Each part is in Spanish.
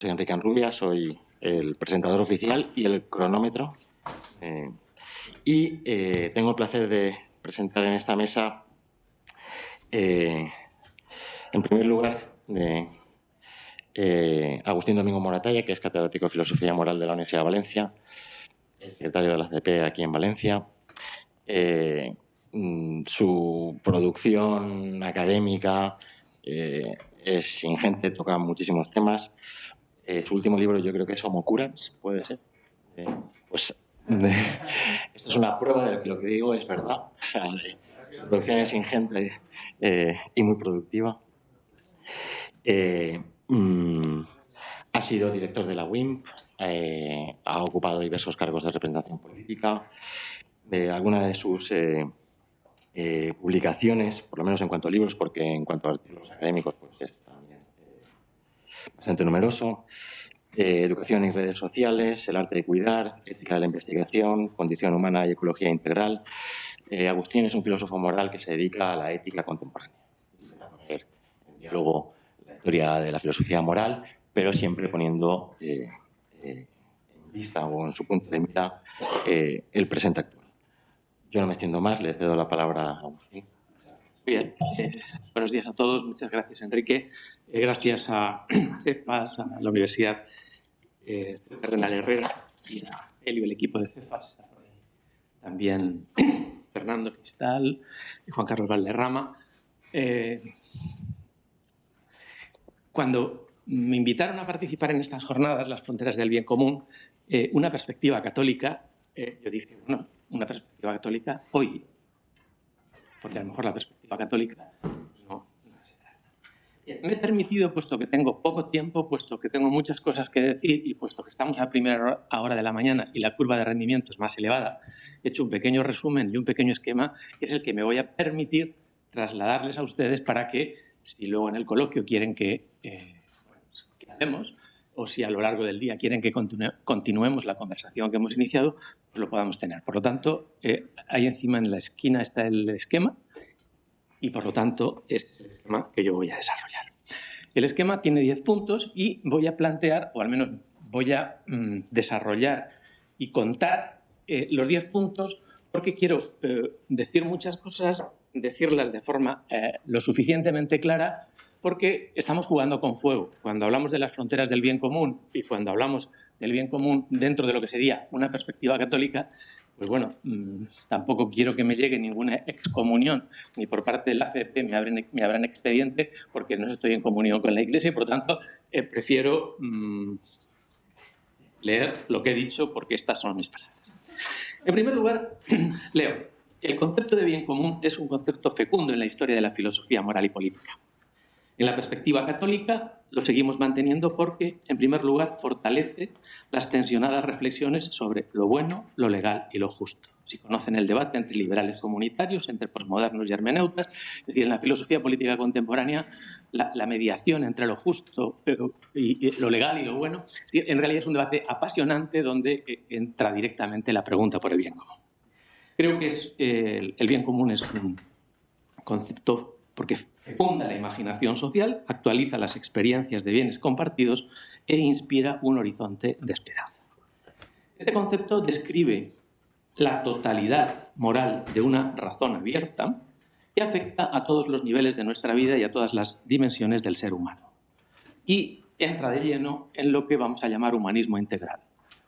Soy Enrique Anrubia, soy el presentador oficial y el cronómetro. Tengo el placer de presentar en esta mesa, en primer lugar, Agustín Domingo Moratalla, que es catedrático de Filosofía Moral de la Universidad de Valencia, secretario de la CP aquí en Valencia. Su producción académica es ingente, toca muchísimos temas. Su último libro yo creo que es Homo Curans, puede ser. Esto es una pruba de que lo que digo es verdad. O sea, su producción es ingente y muy productiva. Ha sido director de la WIMP, ha ocupado diversos cargos de representación política. Algunas de sus publicaciones, por lo menos en cuanto a libros, porque en cuanto a artículos académicos pues es también bastante numeroso. Educación y redes sociales, el arte de cuidar, ética de la investigación, condición humana y ecología integral. Agustín es un filósofo moral que se dedica a la ética contemporánea, a poner en diálogo la historia de la filosofía moral, pero siempre poniendo en vista o en su punto de mira el presente actual. Yo no me extiendo más, le cedo la palabra a Agustín. Bien, buenos días a todos. Muchas gracias, Enrique. Gracias a CEFAS, a la Universidad Renal Herrera y a Helio, el equipo de CEFAS. También Fernando Cristal y Juan Carlos Valderrama. Cuando me invitaron a participar en estas jornadas, las fronteras del bien común, una perspectiva católica, yo dije, bueno, una perspectiva católica hoy, porque a lo mejor la perspectiva católica no se trata. Me he permitido, puesto que tengo poco tiempo, puesto que tengo muchas cosas que decir y puesto que estamos a primera hora de la mañana y la curva de rendimiento es más elevada, he hecho un pequeño resumen y un pequeño esquema que es el que me voy a permitir trasladarles a ustedes para que, si luego en el coloquio quieren que hacemos, o si a lo largo del día quieren que continuemos la conversación que hemos iniciado, pues lo podamos tener. Por lo tanto, ahí encima en la esquina está el esquema y, por lo tanto, este es el esquema que yo voy a desarrollar. El esquema tiene 10 puntos y voy a plantear, o al menos voy a desarrollar y contar los 10 puntos porque quiero decir muchas cosas, decirlas de forma lo suficientemente clara, porque estamos jugando con fuego. Cuando hablamos de las fronteras del bien común y cuando hablamos del bien común dentro de lo que sería una perspectiva católica, pues bueno, tampoco quiero que me llegue ninguna excomunión, ni por parte de la ACP me abran expediente, porque no estoy en comunión con la Iglesia y, por tanto, prefiero leer lo que he dicho, porque estas son mis palabras. En primer lugar, leo. El concepto de bien común es un concepto fecundo en la historia de la filosofía moral y política. En la perspectiva católica lo seguimos manteniendo porque, en primer lugar, fortalece las tensionadas reflexiones sobre lo bueno, lo legal y lo justo. Si conocen el debate entre liberales comunitarios, entre posmodernos y hermeneutas, es decir, en la filosofía política contemporánea, la mediación entre lo justo y lo legal y lo bueno, es decir, en realidad es un debate apasionante donde entra directamente la pregunta por el bien común. Creo que el bien común es un concepto porque fecunda la imaginación social, actualiza las experiencias de bienes compartidos e inspira un horizonte de esperanza. Este concepto describe la totalidad moral de una razón abierta que afecta a todos los niveles de nuestra vida y a todas las dimensiones del ser humano. Y entra de lleno en lo que vamos a llamar humanismo integral.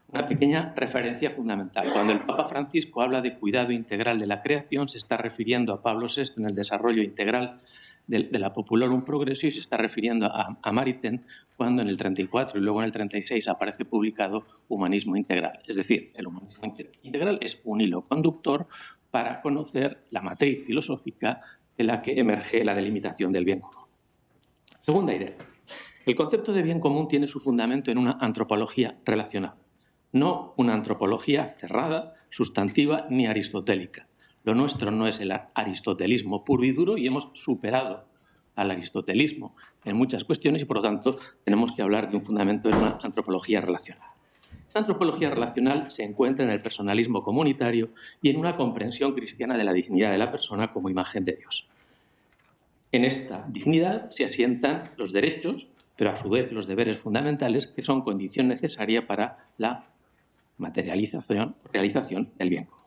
Una pequeña referencia fundamental. Cuando el Papa Francisco habla de cuidado integral de la creación, se está refiriendo a Pablo VI en el desarrollo integral de la Populorum Progressio y se está refiriendo a Maritain cuando en el 34 y luego en el 36 aparece publicado Humanismo Integral. Es decir, el humanismo integral es un hilo conductor para conocer la matriz filosófica de la que emerge la delimitación del bien común. Segunda idea. El concepto de bien común tiene su fundamento en una antropología relacional. No una antropología cerrada, sustantiva ni aristotélica. Lo nuestro no es el aristotelismo puro y duro y hemos superado al aristotelismo en muchas cuestiones y, por lo tanto, tenemos que hablar de un fundamento en una antropología relacional. Esta antropología relacional se encuentra en el personalismo comunitario y en una comprensión cristiana de la dignidad de la persona como imagen de Dios. En esta dignidad se asientan los derechos, pero a su vez los deberes fundamentales que son condición necesaria para la materialización o realización del bien común.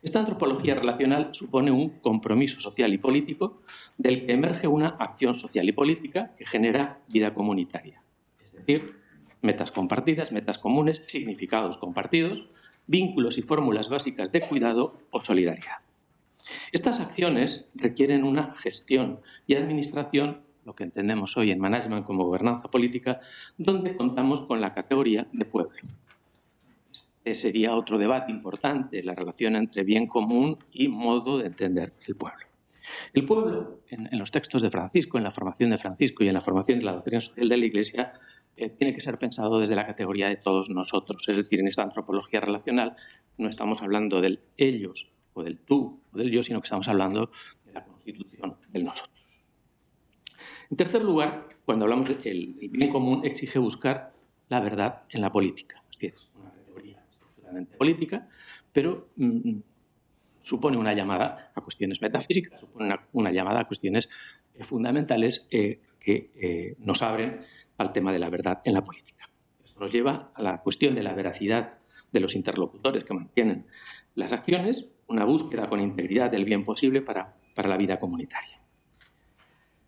Esta antropología relacional supone un compromiso social y político del que emerge una acción social y política que genera vida comunitaria, es decir, metas compartidas, metas comunes, significados compartidos, vínculos y fórmulas básicas de cuidado o solidaridad. Estas acciones requieren una gestión y administración, lo que entendemos hoy en management como gobernanza política, donde contamos con la categoría de pueblo. Este sería otro debate importante, la relación entre bien común y modo de entender el pueblo. El pueblo, en los textos de Francisco, en la formación de Francisco y en la formación de la doctrina social de la Iglesia, tiene que ser pensado desde la categoría de todos nosotros. Es decir, en esta antropología relacional no estamos hablando del ellos o del tú o del yo, sino que estamos hablando de la constitución del nosotros. En tercer lugar, cuando hablamos del bien común, exige buscar la verdad en la política. Es decir, es una categoría estructuralmente política, pero supone una llamada a cuestiones metafísicas, supone una llamada a cuestiones fundamentales que nos abren al tema de la verdad en la política. Esto nos lleva a la cuestión de la veracidad de los interlocutores que mantienen las acciones, una búsqueda con integridad del bien posible para la vida comunitaria.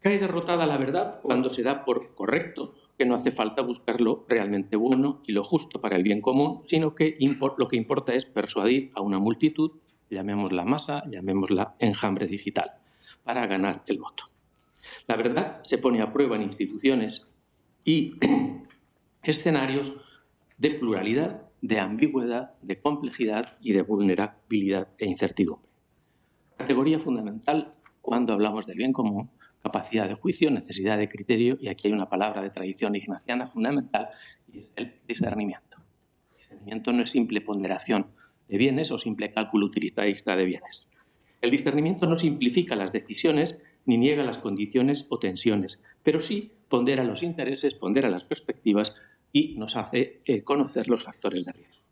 Cae derrotada la verdad cuando se da por correcto que no hace falta buscar lo realmente bueno y lo justo para el bien común, sino que lo que importa es persuadir a una multitud, llamémosla masa, llamémosla enjambre digital, para ganar el voto. La verdad se pone a prueba en instituciones y escenarios de pluralidad, de ambigüedad, de complejidad y de vulnerabilidad e incertidumbre. Categoría fundamental cuando hablamos del bien común, capacidad de juicio, necesidad de criterio, y aquí hay una palabra de tradición ignaciana fundamental, y es el discernimiento. El discernimiento no es simple ponderación de bienes o simple cálculo utilitarista de bienes. El discernimiento no simplifica las decisiones ni niega las condiciones o tensiones, pero sí pondera los intereses, pondera las perspectivas y nos hace conocer los factores de riesgo.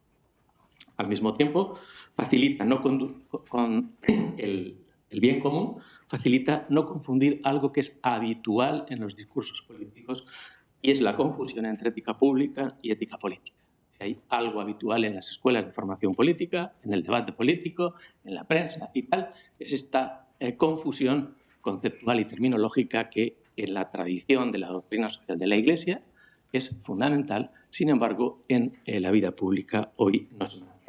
Al mismo tiempo, facilita con el bien común, facilita no confundir algo que es habitual en los discursos políticos, y es la confusión entre ética pública y ética política. Si hay algo habitual en las escuelas de formación política, en el debate político, en la prensa y tal, es esta confusión conceptual y terminológica que en la tradición de la doctrina social de la Iglesia es fundamental, sin embargo, en la vida pública hoy no se mantiene.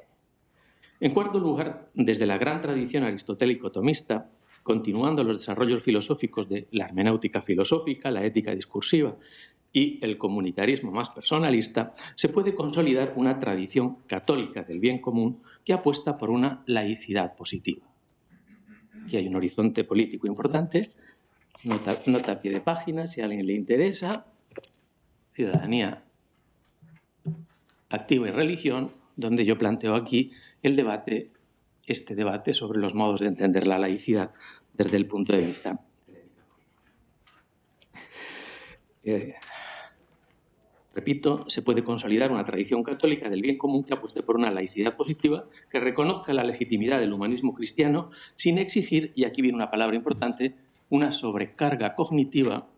En cuarto lugar, desde la gran tradición aristotélico-tomista, continuando los desarrollos filosóficos de la hermenéutica filosófica, la ética discursiva y el comunitarismo más personalista, se puede consolidar una tradición católica del bien común que apuesta por una laicidad positiva. Aquí hay un horizonte político importante, nota a pie de página, si a alguien le interesa, ciudadanía activa y religión, donde yo planteo aquí este debate sobre los modos de entender la laicidad desde el punto de vista de la ética. Repito, se puede consolidar una tradición católica del bien común que apueste por una laicidad positiva que reconozca la legitimidad del humanismo cristiano sin exigir, y aquí viene una palabra importante, una sobrecarga cognitiva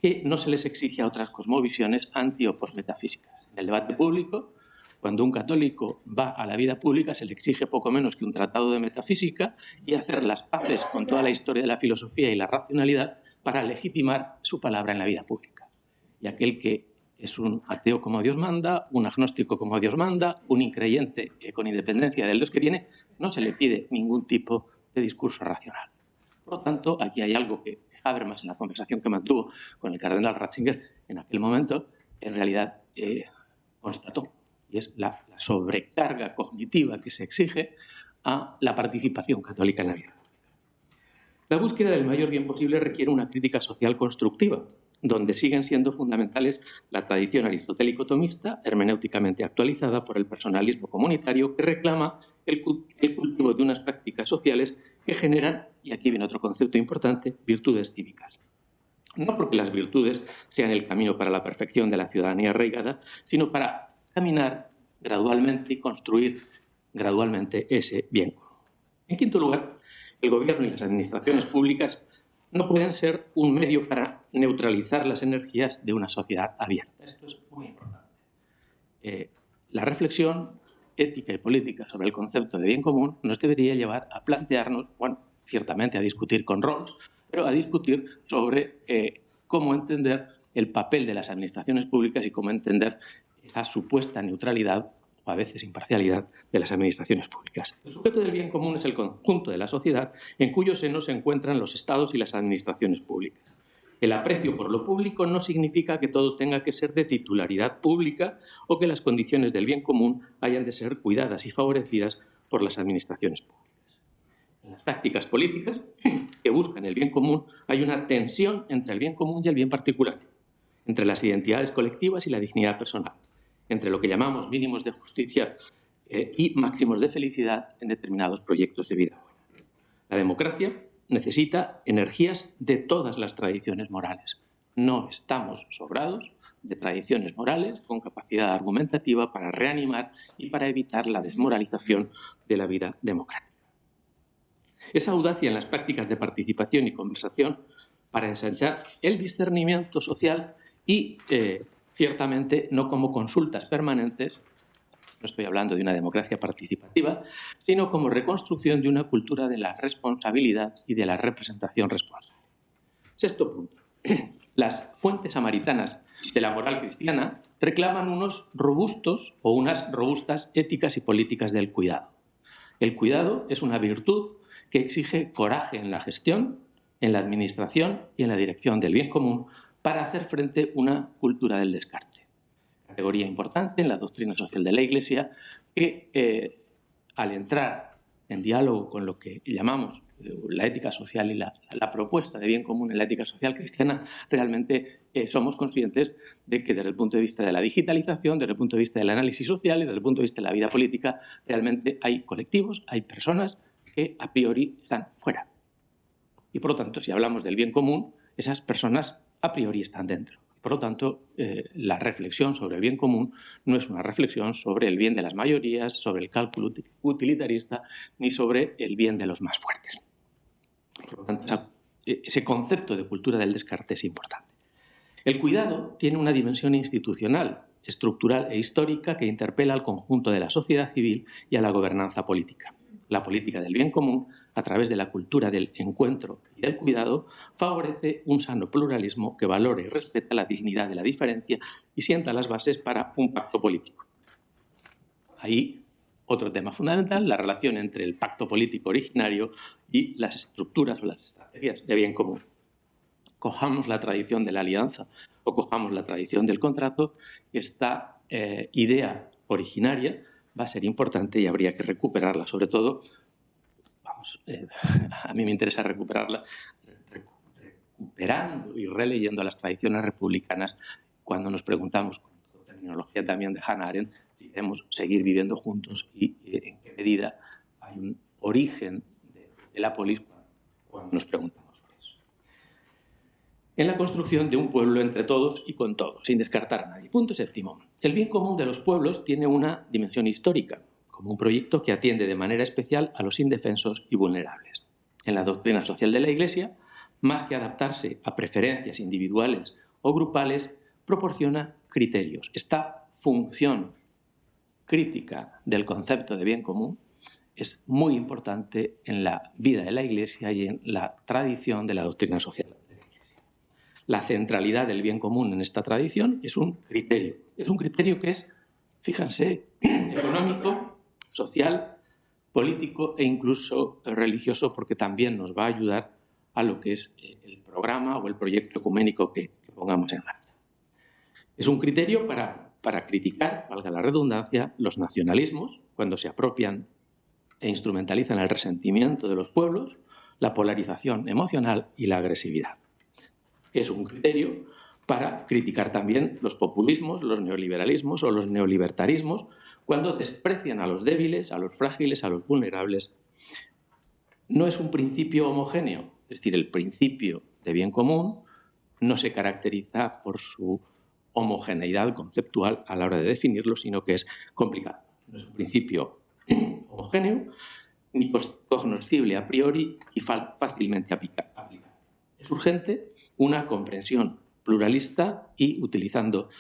que no se les exige a otras cosmovisiones anti o postmetafísicas. En el debate público, cuando un católico va a la vida pública, se le exige poco menos que un tratado de metafísica y hacer las paces con toda la historia de la filosofía y la racionalidad para legitimar su palabra en la vida pública. Y aquel que es un ateo como Dios manda, un agnóstico como Dios manda, un increyente con independencia del Dios que tiene, no se le pide ningún tipo de discurso racional. Por lo tanto, aquí hay algo que Habermas, en la conversación que mantuvo con el cardenal Ratzinger en aquel momento, en realidad constató, y es la sobrecarga cognitiva que se exige a la participación católica en la vida. La búsqueda del mayor bien posible requiere una crítica social constructiva, donde siguen siendo fundamentales la tradición aristotélico-tomista, hermenéuticamente actualizada por el personalismo comunitario, que reclama el cultivo de unas prácticas sociales que generan, y aquí viene otro concepto importante, virtudes cívicas. No porque las virtudes sean el camino para la perfección de la ciudadanía arraigada, sino para caminar gradualmente y construir gradualmente ese bien. En quinto lugar, el gobierno y las administraciones públicas no pueden ser un medio para neutralizar las energías de una sociedad abierta. Esto es muy importante. La reflexión ética y política sobre el concepto de bien común nos debería llevar a plantearnos, bueno, ciertamente a discutir con Rawls, pero a discutir sobre cómo entender el papel de las administraciones públicas y cómo entender esa supuesta neutralidad o a veces imparcialidad de las administraciones públicas. El sujeto del bien común es el conjunto de la sociedad en cuyo seno se encuentran los estados y las administraciones públicas. El aprecio por lo público no significa que todo tenga que ser de titularidad pública o que las condiciones del bien común hayan de ser cuidadas y favorecidas por las administraciones públicas. En las prácticas políticas que buscan el bien común hay una tensión entre el bien común y el bien particular, entre las identidades colectivas y la dignidad personal, entre lo que llamamos mínimos de justicia y máximos de felicidad en determinados proyectos de vida. La democracia necesita energías de todas las tradiciones morales. No estamos sobrados de tradiciones morales con capacidad argumentativa para reanimar y para evitar la desmoralización de la vida democrática. Esa audacia en las prácticas de participación y conversación para ensanchar el discernimiento social y, ciertamente, no como consultas permanentes, no estoy hablando de una democracia participativa, sino como reconstrucción de una cultura de la responsabilidad y de la representación responsable. Sexto punto. Las fuentes samaritanas de la moral cristiana reclaman unos robustos o unas robustas éticas y políticas del cuidado. El cuidado es una virtud que exige coraje en la gestión, en la administración y en la dirección del bien común para hacer frente a una cultura del descarte. Categoría importante en la doctrina social de la Iglesia que, al entrar en diálogo con lo que llamamos la ética social y la propuesta de bien común en la ética social cristiana, realmente somos conscientes de que desde el punto de vista de la digitalización, desde el punto de vista del análisis social y desde el punto de vista de la vida política, realmente hay colectivos, hay personas que a priori están fuera. Y por lo tanto, si hablamos del bien común, esas personas a priori están dentro. Por lo tanto, la reflexión sobre el bien común no es una reflexión sobre el bien de las mayorías, sobre el cálculo utilitarista, ni sobre el bien de los más fuertes. Por lo tanto, ese concepto de cultura del descarte es importante. El cuidado tiene una dimensión institucional, estructural e histórica que interpela al conjunto de la sociedad civil y a la gobernanza política. La política del bien común, a través de la cultura del encuentro y del cuidado, favorece un sano pluralismo que valore y respeta la dignidad de la diferencia y sienta las bases para un pacto político. Ahí, otro tema fundamental, la relación entre el pacto político originario y las estructuras o las estrategias de bien común. Cojamos la tradición de la alianza o cojamos la tradición del contrato, esta idea originaria va a ser importante y habría que recuperarla. Sobre todo, a mí me interesa recuperarla recuperando y releyendo las tradiciones republicanas cuando nos preguntamos, con terminología también de Hannah Arendt, si queremos seguir viviendo juntos y en qué medida hay un origen de la polis cuando nos preguntamos. En la construcción de un pueblo entre todos y con todos, sin descartar a nadie. Punto séptimo. El bien común de los pueblos tiene una dimensión histórica, como un proyecto que atiende de manera especial a los indefensos y vulnerables. En la doctrina social de la Iglesia, más que adaptarse a preferencias individuales o grupales, proporciona criterios. Esta función crítica del concepto de bien común es muy importante en la vida de la Iglesia y en la tradición de la doctrina social. La centralidad del bien común en esta tradición es un criterio. Es un criterio que es, fíjense, económico, social, político e incluso religioso, porque también nos va a ayudar a lo que es el programa o el proyecto ecuménico que pongamos en marcha. Es un criterio para criticar, valga la redundancia, los nacionalismos, cuando se apropian e instrumentalizan el resentimiento de los pueblos, la polarización emocional y la agresividad. Es un criterio para criticar también los populismos, los neoliberalismos o los neolibertarismos, cuando desprecian a los débiles, a los frágiles, a los vulnerables. No es un principio homogéneo, es decir, el principio de bien común no se caracteriza por su homogeneidad conceptual a la hora de definirlo, sino que es complicado. No es un principio homogéneo, ni cognoscible a priori y fácilmente aplicable. Es urgente una comprensión pluralista y, utilizando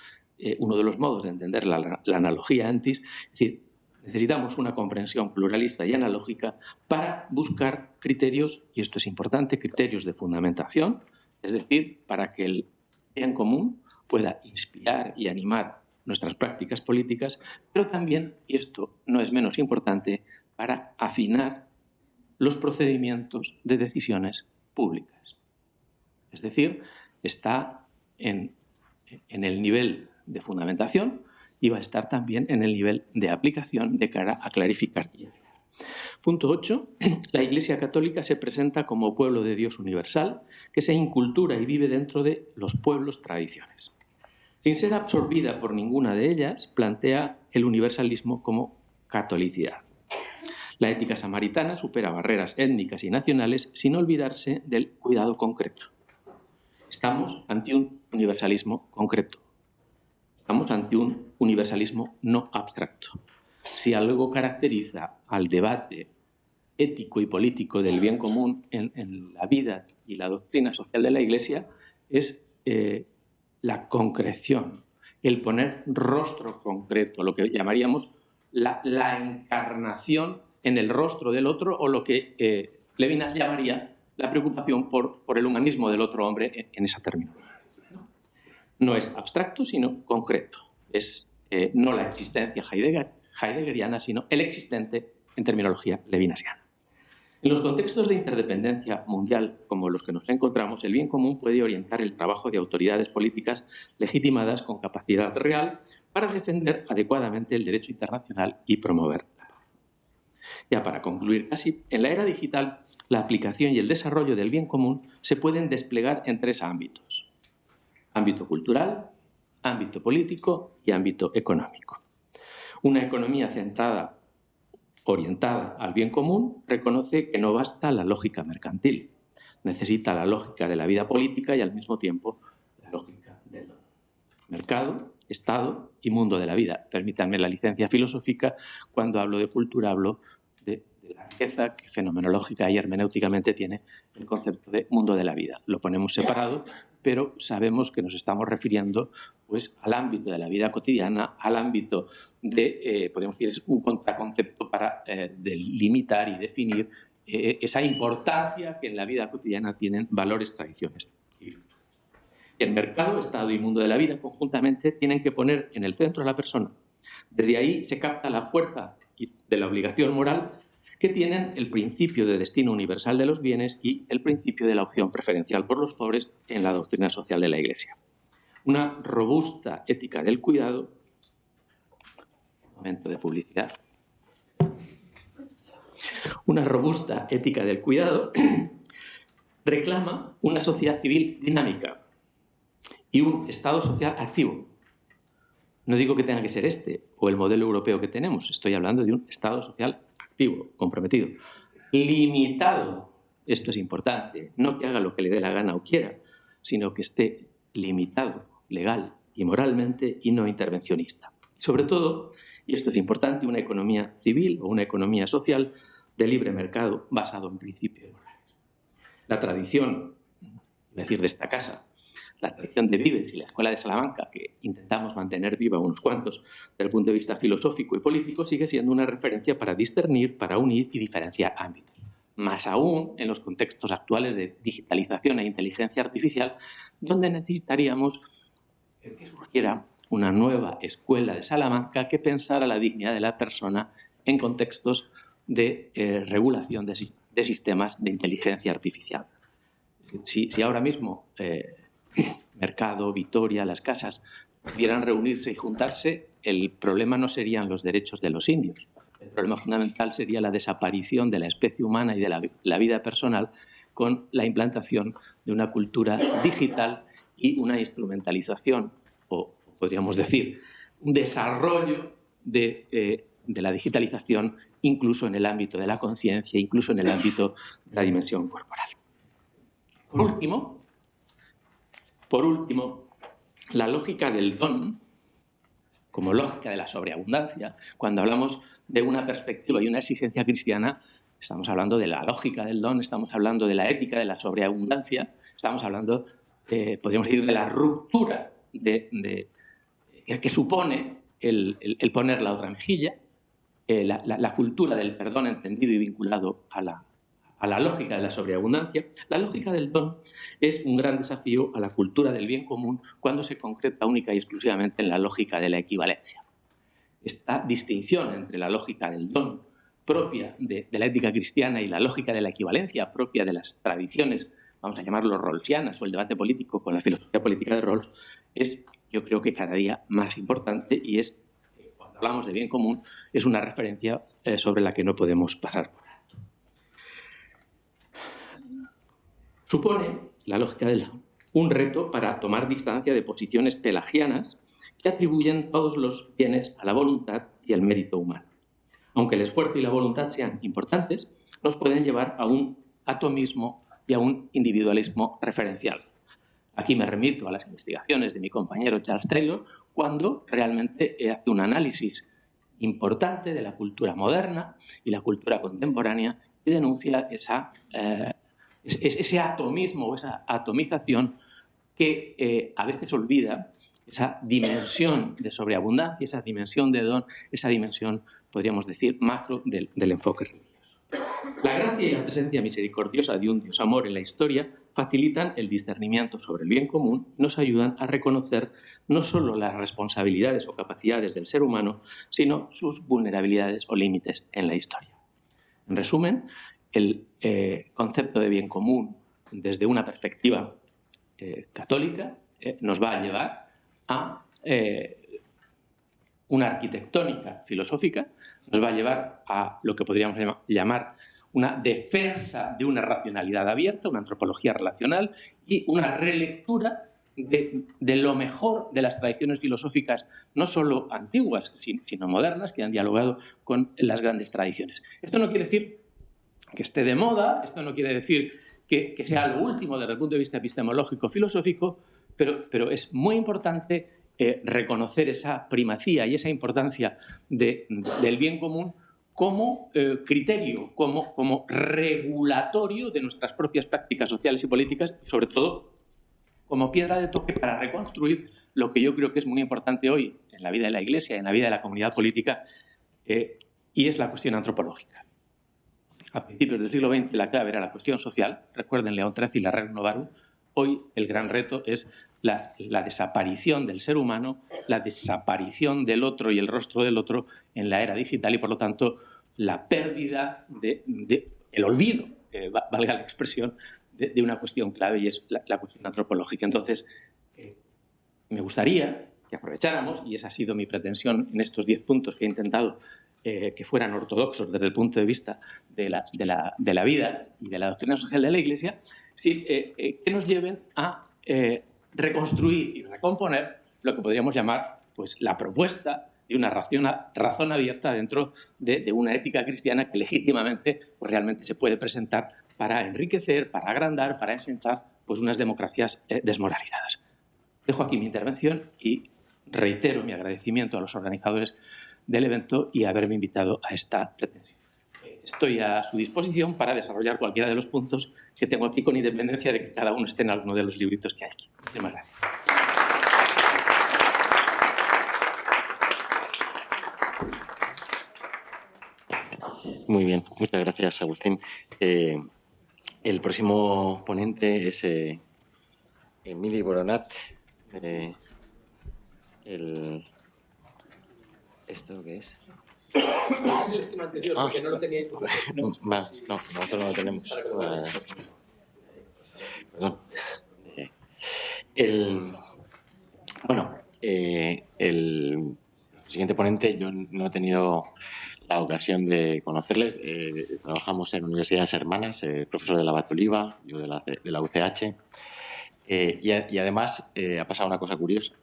uno de los modos de entender la analogía antis, es decir, necesitamos una comprensión pluralista y analógica para buscar criterios, y esto es importante, criterios de fundamentación, es decir, para que el bien común pueda inspirar y animar nuestras prácticas políticas, pero también, y esto no es menos importante, para afinar los procedimientos de decisiones públicas. Es decir, está en el nivel de fundamentación y va a estar también en el nivel de aplicación de cara a clarificar y afinar. Punto 8. La Iglesia Católica se presenta como pueblo de Dios universal que se incultura y vive dentro de los pueblos tradiciones. Sin ser absorbida por ninguna de ellas, plantea el universalismo como catolicidad. La ética samaritana supera barreras étnicas y nacionales sin olvidarse del cuidado concreto. Estamos ante un universalismo concreto. Estamos ante un universalismo no abstracto. Si algo caracteriza al debate ético y político del bien común en la vida y la doctrina social de la Iglesia es la concreción, el poner rostro concreto, lo que llamaríamos la encarnación en el rostro del otro, o lo que Levinas llamaría la preocupación por el humanismo del otro hombre en esa terminología. No es abstracto, sino concreto. Es no la existencia heideggeriana, sino el existente en terminología levinasiana. En los contextos de interdependencia mundial como los que nos encontramos, el bien común puede orientar el trabajo de autoridades políticas legitimadas con capacidad real para defender adecuadamente el derecho internacional y promover la paz. Ya para concluir casi, en la era digital, la aplicación y el desarrollo del bien común se pueden desplegar en 3 ámbitos: ámbito cultural, ámbito político y ámbito económico. Una economía orientada al bien común reconoce que no basta la lógica mercantil, necesita la lógica de la vida política y al mismo tiempo la lógica del mercado, Estado y mundo de la vida. Permítanme la licencia filosófica: cuando hablo de cultura hablo de la riqueza que fenomenológica y hermenéuticamente tiene el concepto de mundo de la vida. Lo ponemos separado, pero sabemos que nos estamos refiriendo pues, al ámbito de la vida cotidiana, al ámbito de, podemos decir, es un contraconcepto para delimitar y definir esa importancia que en la vida cotidiana tienen valores, tradiciones y virtudes. El mercado, Estado y mundo de la vida conjuntamente tienen que poner en el centro a la persona. Desde ahí se capta la fuerza de la obligación moral que tienen el principio de destino universal de los bienes y el principio de la opción preferencial por los pobres en la doctrina social de la Iglesia. Una robusta ética del cuidado. Momento de publicidad. Una robusta ética del cuidado reclama una sociedad civil dinámica y un Estado social activo. No digo que tenga que ser este o el modelo europeo que tenemos, estoy hablando de un Estado social activo, comprometido, limitado. Esto es importante, no que haga lo que le dé la gana o quiera, sino que esté limitado legal y moralmente y no intervencionista. Sobre todo, y esto es importante, una economía civil o una economía social de libre mercado basado en principios morales. La tradición, es decir, de esta casa, la tradición de Vives y la Escuela de Salamanca, que intentamos mantener viva unos cuantos desde el punto de vista filosófico y político, sigue siendo una referencia para discernir, para unir y diferenciar ámbitos. Más aún en los contextos actuales de digitalización e inteligencia artificial, donde necesitaríamos que surgiera una nueva escuela de Salamanca que pensara la dignidad de la persona en contextos de regulación de sistemas de inteligencia artificial. Si ahora mismo Mercado, Vitoria, las casas pudieran reunirse y juntarse, el problema no serían los derechos de los indios. El problema fundamental sería la desaparición de la especie humana y de la vida personal con la implantación de una cultura digital y una instrumentalización, o podríamos decir, un desarrollo de la digitalización incluso en el ámbito de la conciencia, incluso en el ámbito de la dimensión corporal. Por último, la lógica del don, como lógica de la sobreabundancia, cuando hablamos de una perspectiva y una exigencia cristiana, estamos hablando de la lógica del don, estamos hablando de la ética de la sobreabundancia, estamos hablando, podríamos decir, de la ruptura que supone el poner la otra mejilla, la cultura del perdón entendido y vinculado a la lógica de la sobreabundancia. La lógica del don es un gran desafío a la cultura del bien común cuando se concreta única y exclusivamente en la lógica de la equivalencia. Esta distinción entre la lógica del don propia de la ética cristiana y la lógica de la equivalencia propia de las tradiciones, vamos a llamarlo rawlsianas, o el debate político con la filosofía política de Rawls, es, yo creo que cada día más importante, y es, cuando hablamos de bien común, es una referencia sobre la que no podemos pasar por alto. Supone, la lógica del don, un reto para tomar distancia de posiciones pelagianas que atribuyen todos los bienes a la voluntad y al mérito humano. Aunque el esfuerzo y la voluntad sean importantes, nos pueden llevar a un atomismo y a un individualismo referencial. Aquí me remito a las investigaciones de mi compañero Charles Taylor, cuando realmente hace un análisis importante de la cultura moderna y la cultura contemporánea y denuncia ese atomismo o esa atomización que a veces olvida esa dimensión de sobreabundancia, esa dimensión de don, esa dimensión, podríamos decir, macro del enfoque religioso. La gracia y la presencia misericordiosa de un Dios amor en la historia facilitan el discernimiento sobre el bien común y nos ayudan a reconocer no solo las responsabilidades o capacidades del ser humano, sino sus vulnerabilidades o límites en la historia. En resumen, el concepto de bien común desde una perspectiva católica nos va a llevar a una arquitectónica filosófica, nos va a llevar a lo que podríamos llamar una defensa de una racionalidad abierta, una antropología relacional y una relectura de lo mejor de las tradiciones filosóficas, no solo antiguas, sino modernas, que han dialogado con las grandes tradiciones. Esto no quiere decir que esté de moda, esto no quiere decir que sea lo último desde el punto de vista epistemológico, filosófico, pero es muy importante reconocer esa primacía y esa importancia del bien común como criterio, como regulatorio de nuestras propias prácticas sociales y políticas, y sobre todo como piedra de toque para reconstruir lo que yo creo que es muy importante hoy en la vida de la Iglesia, en la vida de la comunidad política, y es la cuestión antropológica. A principios del siglo XX la clave era la cuestión social, recuerden León XIII y la Regnum Novarum. Hoy el gran reto es la desaparición del ser humano, la desaparición del otro y el rostro del otro en la era digital y, por lo tanto, la pérdida el olvido, valga la expresión, de una cuestión clave, y es la cuestión antropológica. Entonces, me gustaría que aprovecháramos, y esa ha sido mi pretensión en estos 10 puntos que he intentado que fueran ortodoxos desde el punto de vista de la vida y de la doctrina social de la Iglesia, es decir, que nos lleven a reconstruir y recomponer lo que podríamos llamar pues, la propuesta de una razón abierta dentro de una ética cristiana que legítimamente pues, realmente se puede presentar para enriquecer, para agrandar, para ensanchar pues, unas democracias desmoralizadas. Dejo aquí mi intervención y reitero mi agradecimiento a los organizadores del evento y haberme invitado a esta pretensión. Estoy a su disposición para desarrollar cualquiera de los puntos que tengo aquí, con independencia de que cada uno esté en alguno de los libritos que hay aquí. Muchas gracias. Muy bien, muchas gracias, Agustín. El próximo ponente es Emili Boronat. ¿Esto qué es? Ese es el esquema anterior, porque no lo tenía. No, nosotros no lo tenemos. Perdón. El siguiente ponente, yo no he tenido la ocasión de conocerles. Trabajamos en universidades hermanas, profesor de la Batoliva, yo de la UCH. Y además ha pasado una cosa curiosa.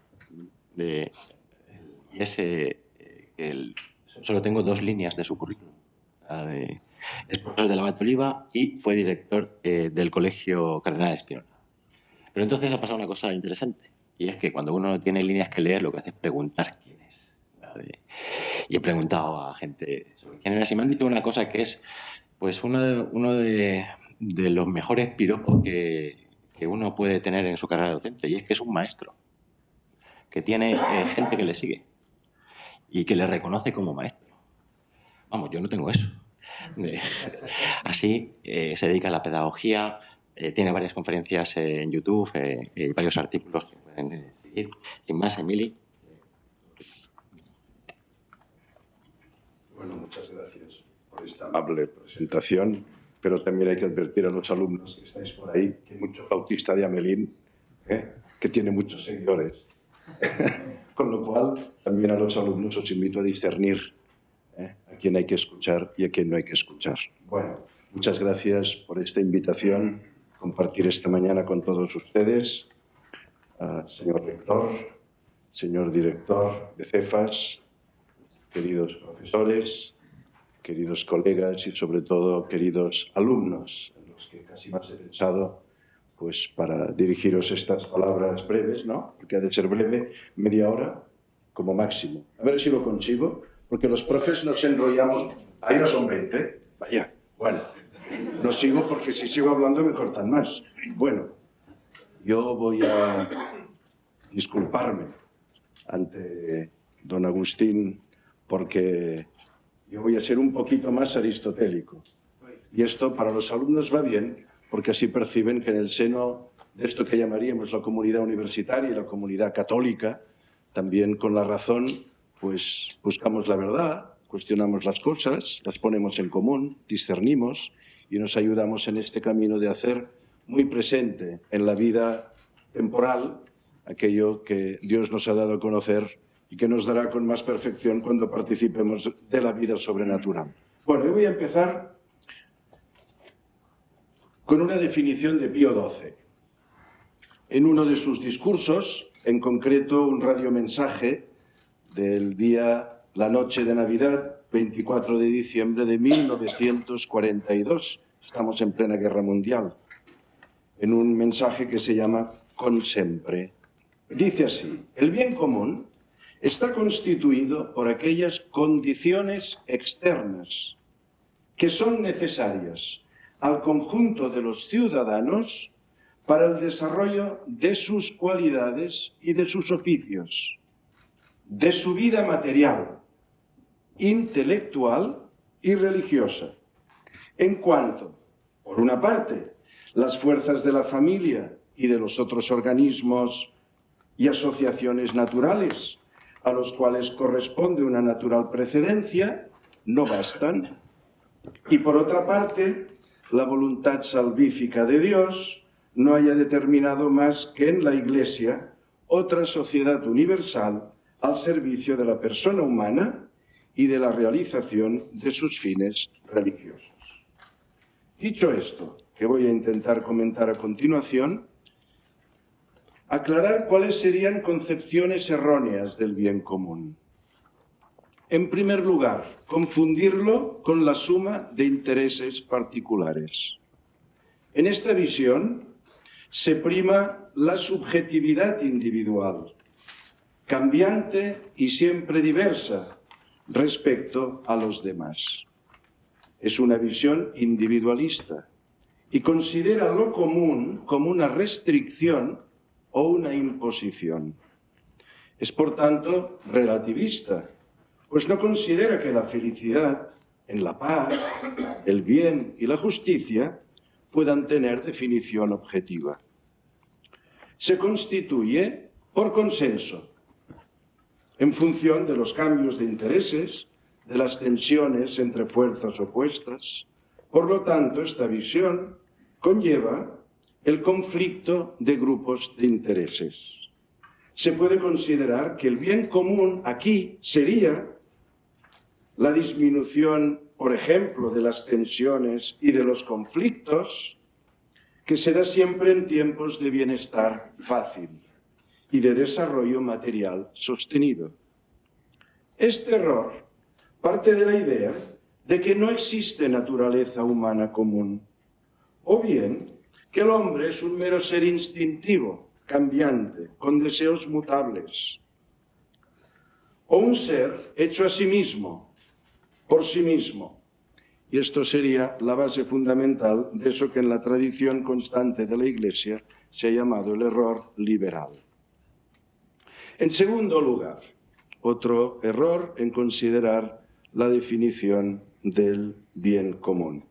Solo tengo 2 líneas de su currículum. Es profesor de la Batoliva y fue director del Colegio Cardenal Espinola. Pero entonces ha pasado una cosa interesante, y es que cuando uno no tiene líneas que leer, lo que hace es preguntar quién es. Y he preguntado a gente sobre quién era, y me han dicho una cosa que es Pues uno de los mejores piropos que uno puede tener en su carrera docente, y es que es un maestro, que tiene gente que le sigue y que le reconoce como maestro. Vamos, yo no tengo eso. Así se dedica a la pedagogía, tiene varias conferencias en YouTube y varios artículos que pueden seguir. Sin más, Emili. Bueno, muchas gracias por esta amable presentación, pero también hay que advertir a los alumnos que estáis por ahí que hay mucho flautista de Hamelín, que tiene muchos seguidores. Con lo cual, también a los alumnos os invito a discernir a quién hay que escuchar y a quién no hay que escuchar. Bueno, muchas gracias por esta invitación, compartir esta mañana con todos ustedes. Señor rector, señor director de Cefas, queridos profesores, queridos colegas y sobre todo queridos alumnos, en los que casi más he pensado pues para dirigiros estas palabras breves, ¿no? Porque ha de ser breve, media hora como máximo. A ver si lo consigo, porque los profes nos enrollamos. Ahí no son 20, vaya. Bueno, no sigo porque si sigo hablando me cortan más. Bueno, yo voy a disculparme ante don Agustín porque yo voy a ser un poquito más aristotélico. Y esto para los alumnos va bien, porque así perciben que en el seno de esto que llamaríamos la comunidad universitaria y la comunidad católica, también con la razón, pues buscamos la verdad, cuestionamos las cosas, las ponemos en común, discernimos y nos ayudamos en este camino de hacer muy presente en la vida temporal aquello que Dios nos ha dado a conocer y que nos dará con más perfección cuando participemos de la vida sobrenatural. Bueno, yo voy a empezar con una definición de Pío XII. En uno de sus discursos, en concreto un radiomensaje del día, la noche de Navidad, 24 de diciembre de 1942, estamos en plena guerra mundial, en un mensaje que se llama Con sempre. Dice así: el bien común está constituido por aquellas condiciones externas que son necesarias al conjunto de los ciudadanos para el desarrollo de sus cualidades y de sus oficios, de su vida material, intelectual y religiosa, en cuanto, por una parte, las fuerzas de la familia y de los otros organismos y asociaciones naturales a los cuales corresponde una natural precedencia, no bastan. Y por otra parte, la voluntad salvífica de Dios no haya determinado más que en la Iglesia otra sociedad universal al servicio de la persona humana y de la realización de sus fines religiosos. Dicho esto, que voy a intentar comentar a continuación, aclarar cuáles serían concepciones erróneas del bien común. En primer lugar, confundirlo con la suma de intereses particulares. En esta visión se prima la subjetividad individual, cambiante y siempre diversa respecto a los demás. Es una visión individualista y considera lo común como una restricción o una imposición. Es, por tanto, relativista, pues no considera que la felicidad, en la paz, el bien y la justicia puedan tener definición objetiva. Se constituye por consenso, en función de los cambios de intereses, de las tensiones entre fuerzas opuestas. Por lo tanto, esta visión conlleva el conflicto de grupos de intereses. Se puede considerar que el bien común aquí sería la disminución, por ejemplo, de las tensiones y de los conflictos, que se da siempre en tiempos de bienestar fácil y de desarrollo material sostenido. Este error parte de la idea de que no existe naturaleza humana común, o bien que el hombre es un mero ser instintivo, cambiante, con deseos mutables, o un ser hecho a sí mismo, por sí mismo, y esto sería la base fundamental de eso que en la tradición constante de la Iglesia se ha llamado el error liberal. En segundo lugar, otro error en considerar la definición del bien común.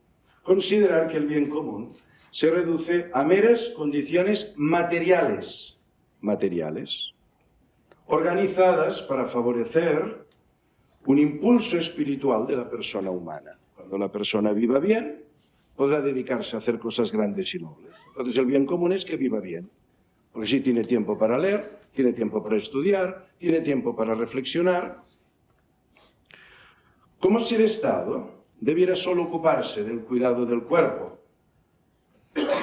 Considerar que el bien común se reduce a meras condiciones materiales, organizadas para favorecer un impulso espiritual de la persona humana. Cuando la persona viva bien, podrá dedicarse a hacer cosas grandes y nobles. Entonces el bien común es que viva bien, porque sí tiene tiempo para leer, tiene tiempo para estudiar, tiene tiempo para reflexionar. Como si el Estado debiera solo ocuparse del cuidado del cuerpo.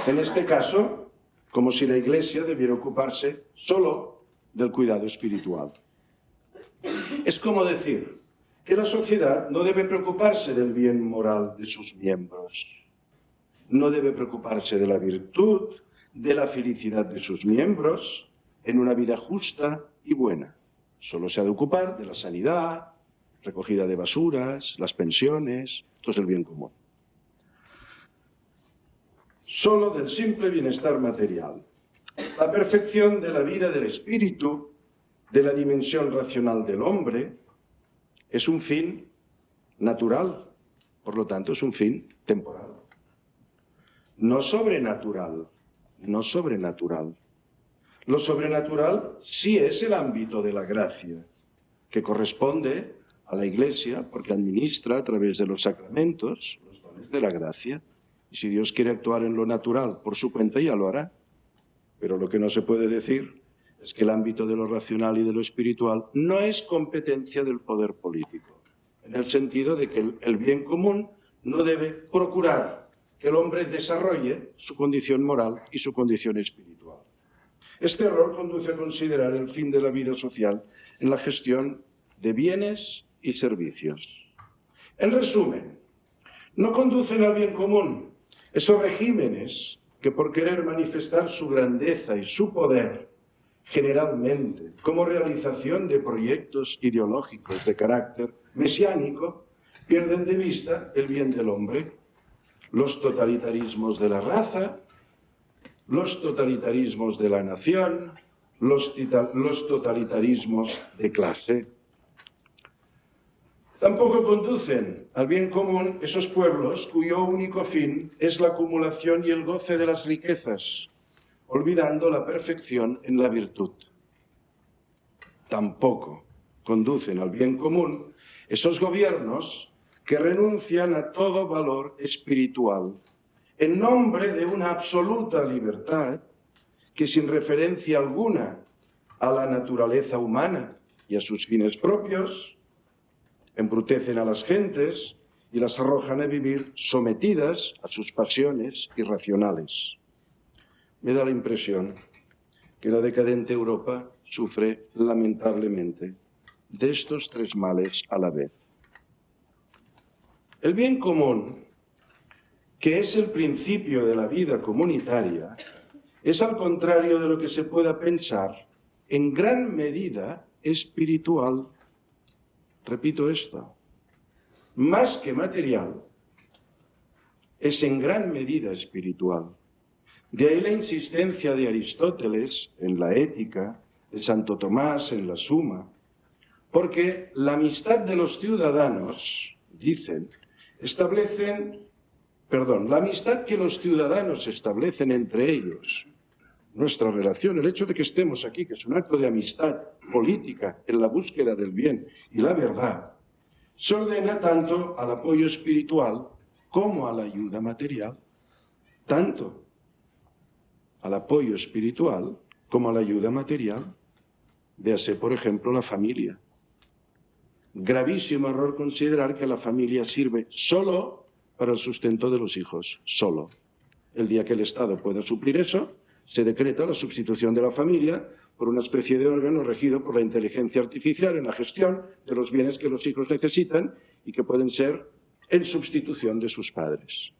En este caso, como si la Iglesia debiera ocuparse solo del cuidado espiritual. Es como decir que la sociedad no debe preocuparse del bien moral de sus miembros, no debe preocuparse de la virtud, de la felicidad de sus miembros en una vida justa y buena. Solo se ha de ocupar de la sanidad, recogida de basuras, las pensiones, esto es el bien común. Solo del simple bienestar material. La perfección de la vida del espíritu, de la dimensión racional del hombre, es un fin natural, por lo tanto es un fin temporal. No sobrenatural, no sobrenatural. Lo sobrenatural sí es el ámbito de la gracia, que corresponde a la Iglesia porque administra a través de los sacramentos los dones de la gracia. Y si Dios quiere actuar en lo natural por su cuenta, ya lo hará. Pero lo que no se puede decir es que el ámbito de lo racional y de lo espiritual no es competencia del poder político, en el sentido de que el bien común no debe procurar que el hombre desarrolle su condición moral y su condición espiritual. Este error conduce a considerar el fin de la vida social en la gestión de bienes y servicios. En resumen, no conducen al bien común esos regímenes que por querer manifestar su grandeza y su poder, generalmente como realización de proyectos ideológicos de carácter mesiánico, pierden de vista el bien del hombre. Los totalitarismos de la raza, los totalitarismos de la nación, los totalitarismos de clase. Tampoco conducen al bien común esos pueblos cuyo único fin es la acumulación y el goce de las riquezas, olvidando la perfección en la virtud. Tampoco conducen al bien común esos gobiernos que renuncian a todo valor espiritual en nombre de una absoluta libertad que, sin referencia alguna a la naturaleza humana y a sus fines propios, embrutecen a las gentes y las arrojan a vivir sometidas a sus pasiones irracionales. Me da la impresión que la decadente Europa sufre lamentablemente de estos tres males a la vez. El bien común, que es el principio de la vida comunitaria, es al contrario de lo que se pueda pensar, en gran medida espiritual. Repito esto, más que material, es en gran medida espiritual. De ahí la insistencia de Aristóteles en la Ética, de Santo Tomás en la Suma, porque la amistad de los ciudadanos, dicen, la amistad que los ciudadanos establecen entre ellos, nuestra relación, el hecho de que estemos aquí, que es un acto de amistad política en la búsqueda del bien y la verdad, se ordena tanto al apoyo espiritual como a la ayuda material. Tanto al apoyo espiritual como a la ayuda material. Véase, por ejemplo, la familia. Gravísimo error considerar que la familia sirve solo para el sustento de los hijos, solo. El día que el Estado pueda suplir eso, se decreta la sustitución de la familia por una especie de órgano regido por la inteligencia artificial en la gestión de los bienes que los hijos necesitan y que pueden ser en sustitución de sus padres.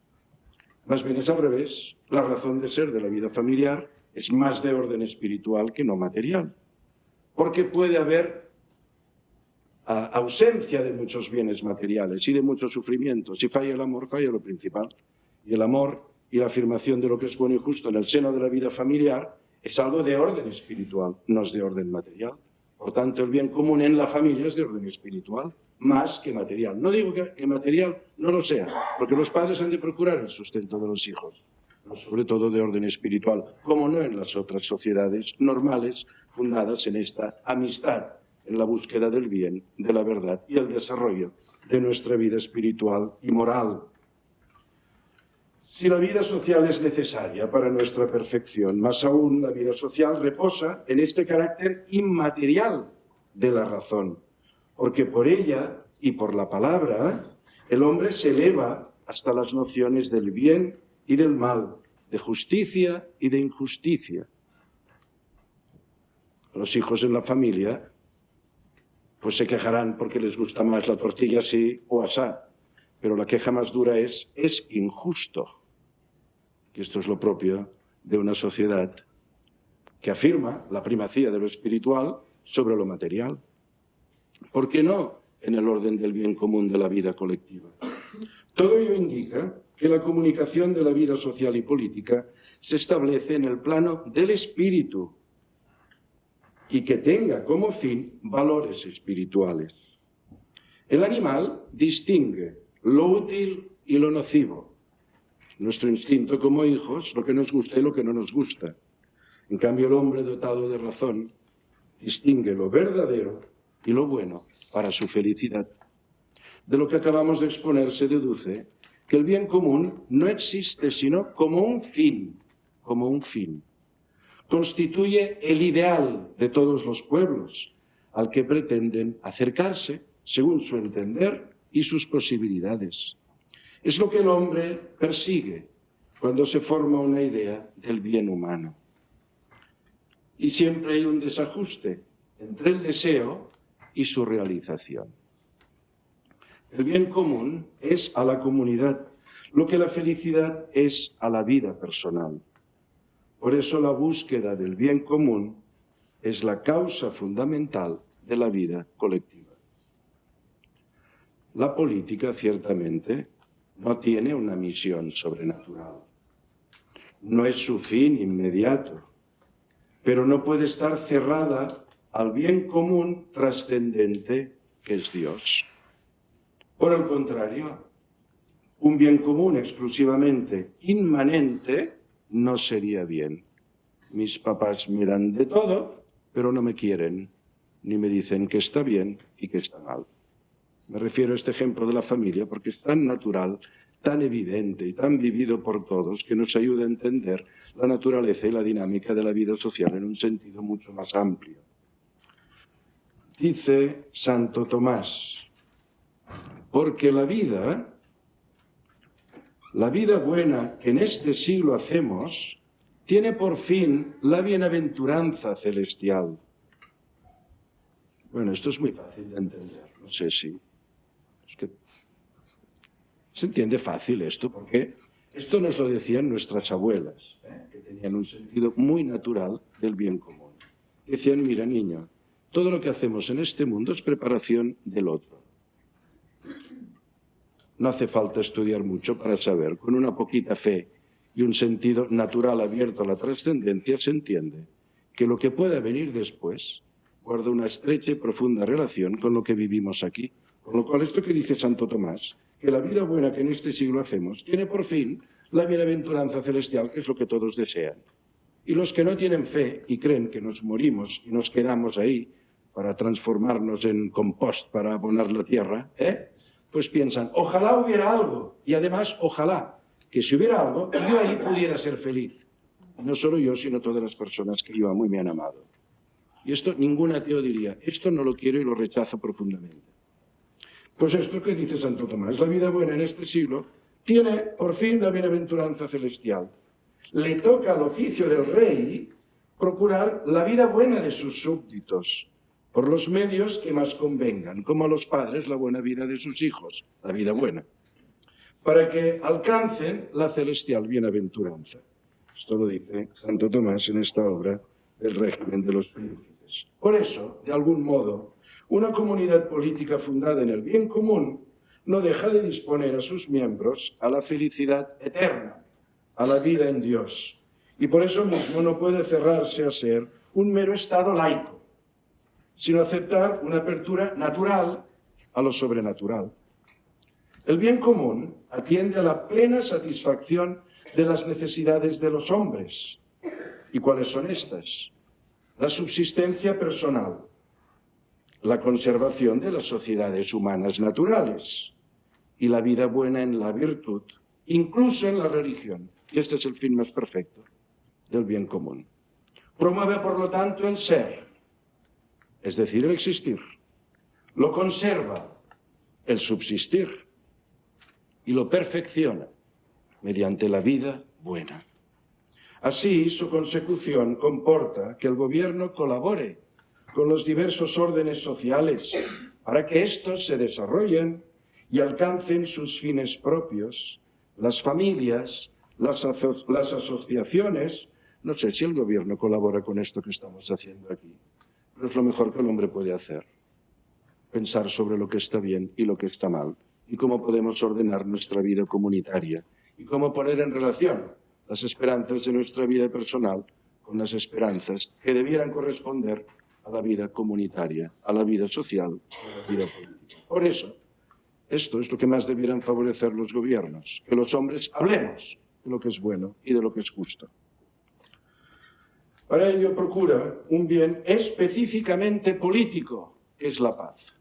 Más bien es al revés. La razón de ser de la vida familiar es más de orden espiritual que no material. Porque puede haber ausencia de muchos bienes materiales y de muchos sufrimientos. Si falla el amor, falla lo principal. Y el amor y la afirmación de lo que es bueno y justo en el seno de la vida familiar es algo de orden espiritual, no es de orden material. Por tanto, el bien común en la familia es de orden espiritual, más que material. No digo que material no lo sea, porque los padres han de procurar el sustento de los hijos, pero sobre todo de orden espiritual, como no en las otras sociedades normales fundadas en esta amistad, en la búsqueda del bien, de la verdad y el desarrollo de nuestra vida espiritual y moral. Si la vida social es necesaria para nuestra perfección, más aún la vida social reposa en este carácter inmaterial de la razón, porque por ella y por la palabra el hombre se eleva hasta las nociones del bien y del mal, de justicia y de injusticia. Los hijos en la familia pues se quejarán porque les gusta más la tortilla así o asá, pero la queja más dura es injusto. Que esto es lo propio de una sociedad que afirma la primacía de lo espiritual sobre lo material. ¿Por qué no en el orden del bien común de la vida colectiva? Todo ello indica que la comunicación de la vida social y política se establece en el plano del espíritu y que tenga como fin valores espirituales. El animal distingue lo útil y lo nocivo. Nuestro instinto como hijos, lo que nos gusta y lo que no nos gusta. En cambio, el hombre dotado de razón distingue lo verdadero y lo bueno para su felicidad. De lo que acabamos de exponer se deduce que el bien común no existe sino como un fin, Constituye el ideal de todos los pueblos al que pretenden acercarse según su entender y sus posibilidades. Es lo que el hombre persigue cuando se forma una idea del bien humano. Y siempre hay un desajuste entre el deseo y su realización. El bien común es a la comunidad lo que la felicidad es a la vida personal. Por eso la búsqueda del bien común es la causa fundamental de la vida colectiva. La política, ciertamente, no tiene una misión sobrenatural. No es su fin inmediato, pero no puede estar cerrada al bien común trascendente que es Dios. Por el contrario, un bien común exclusivamente inmanente no sería bien. Mis papás me dan de todo, pero no me quieren, ni me dicen que está bien y que está mal. Me refiero a este ejemplo de la familia porque es tan natural, tan evidente y tan vivido por todos que nos ayuda a entender la naturaleza y la dinámica de la vida social en un sentido mucho más amplio. Dice Santo Tomás, porque la vida buena que en este siglo hacemos tiene por fin la bienaventuranza celestial. Bueno, esto es muy fácil de entender, no sé si... Es que se entiende fácil esto, porque esto nos lo decían nuestras abuelas, que tenían un sentido muy natural del bien común. Decían, mira niño, todo lo que hacemos en este mundo es preparación del otro. No hace falta estudiar mucho para saber, con una poquita fe y un sentido natural abierto a la trascendencia, se entiende que lo que pueda venir después guarda una estrecha y profunda relación con lo que vivimos aquí. Con lo cual, esto que dice Santo Tomás, que la vida buena que en este siglo hacemos, tiene por fin la bienaventuranza celestial, que es lo que todos desean. Y los que no tienen fe y creen que nos morimos y nos quedamos ahí para transformarnos en compost, para abonar la tierra, pues piensan, ojalá hubiera algo, y además, ojalá que si hubiera algo, yo ahí pudiera ser feliz. Y no solo yo, sino todas las personas que yo amo y me han amado. Y esto ningún ateo diría, esto no lo quiero y lo rechazo profundamente. Pues esto que dice Santo Tomás, la vida buena en este siglo tiene por fin la bienaventuranza celestial. Le toca al oficio del rey procurar la vida buena de sus súbditos, por los medios que más convengan, como a los padres la buena vida de sus hijos, la vida buena, para que alcancen la celestial bienaventuranza. Esto lo dice Santo Tomás en esta obra del régimen de los príncipes. Por eso, de algún modo, Una comunidad política fundada en el bien común no deja de disponer a sus miembros a la felicidad eterna, a la vida en Dios. Y por eso mismo no puede cerrarse a ser un mero Estado laico, sino aceptar una apertura natural a lo sobrenatural. El bien común atiende a la plena satisfacción de las necesidades de los hombres. ¿Y cuáles son estas? La subsistencia personal, la conservación de las sociedades humanas naturales y la vida buena en la virtud, incluso en la religión. Y este es el fin más perfecto del bien común. Promueve, por lo tanto, el ser, es decir, el existir. Lo conserva, el subsistir, y lo perfecciona mediante la vida buena. Así, su consecución comporta que el gobierno colabore con los diversos órdenes sociales para que éstos se desarrollen y alcancen sus fines propios. Las familias, las asociaciones, no sé si el gobierno colabora con esto que estamos haciendo aquí, pero es lo mejor que el hombre puede hacer. Pensar sobre lo que está bien y lo que está mal, y cómo podemos ordenar nuestra vida comunitaria, y cómo poner en relación las esperanzas de nuestra vida personal con las esperanzas que debieran corresponder a la vida comunitaria, a la vida social, a la vida política. Por eso, esto es lo que más debieran favorecer los gobiernos, que los hombres hablemos de lo que es bueno y de lo que es justo. Para ello procura un bien específicamente político, que es la paz.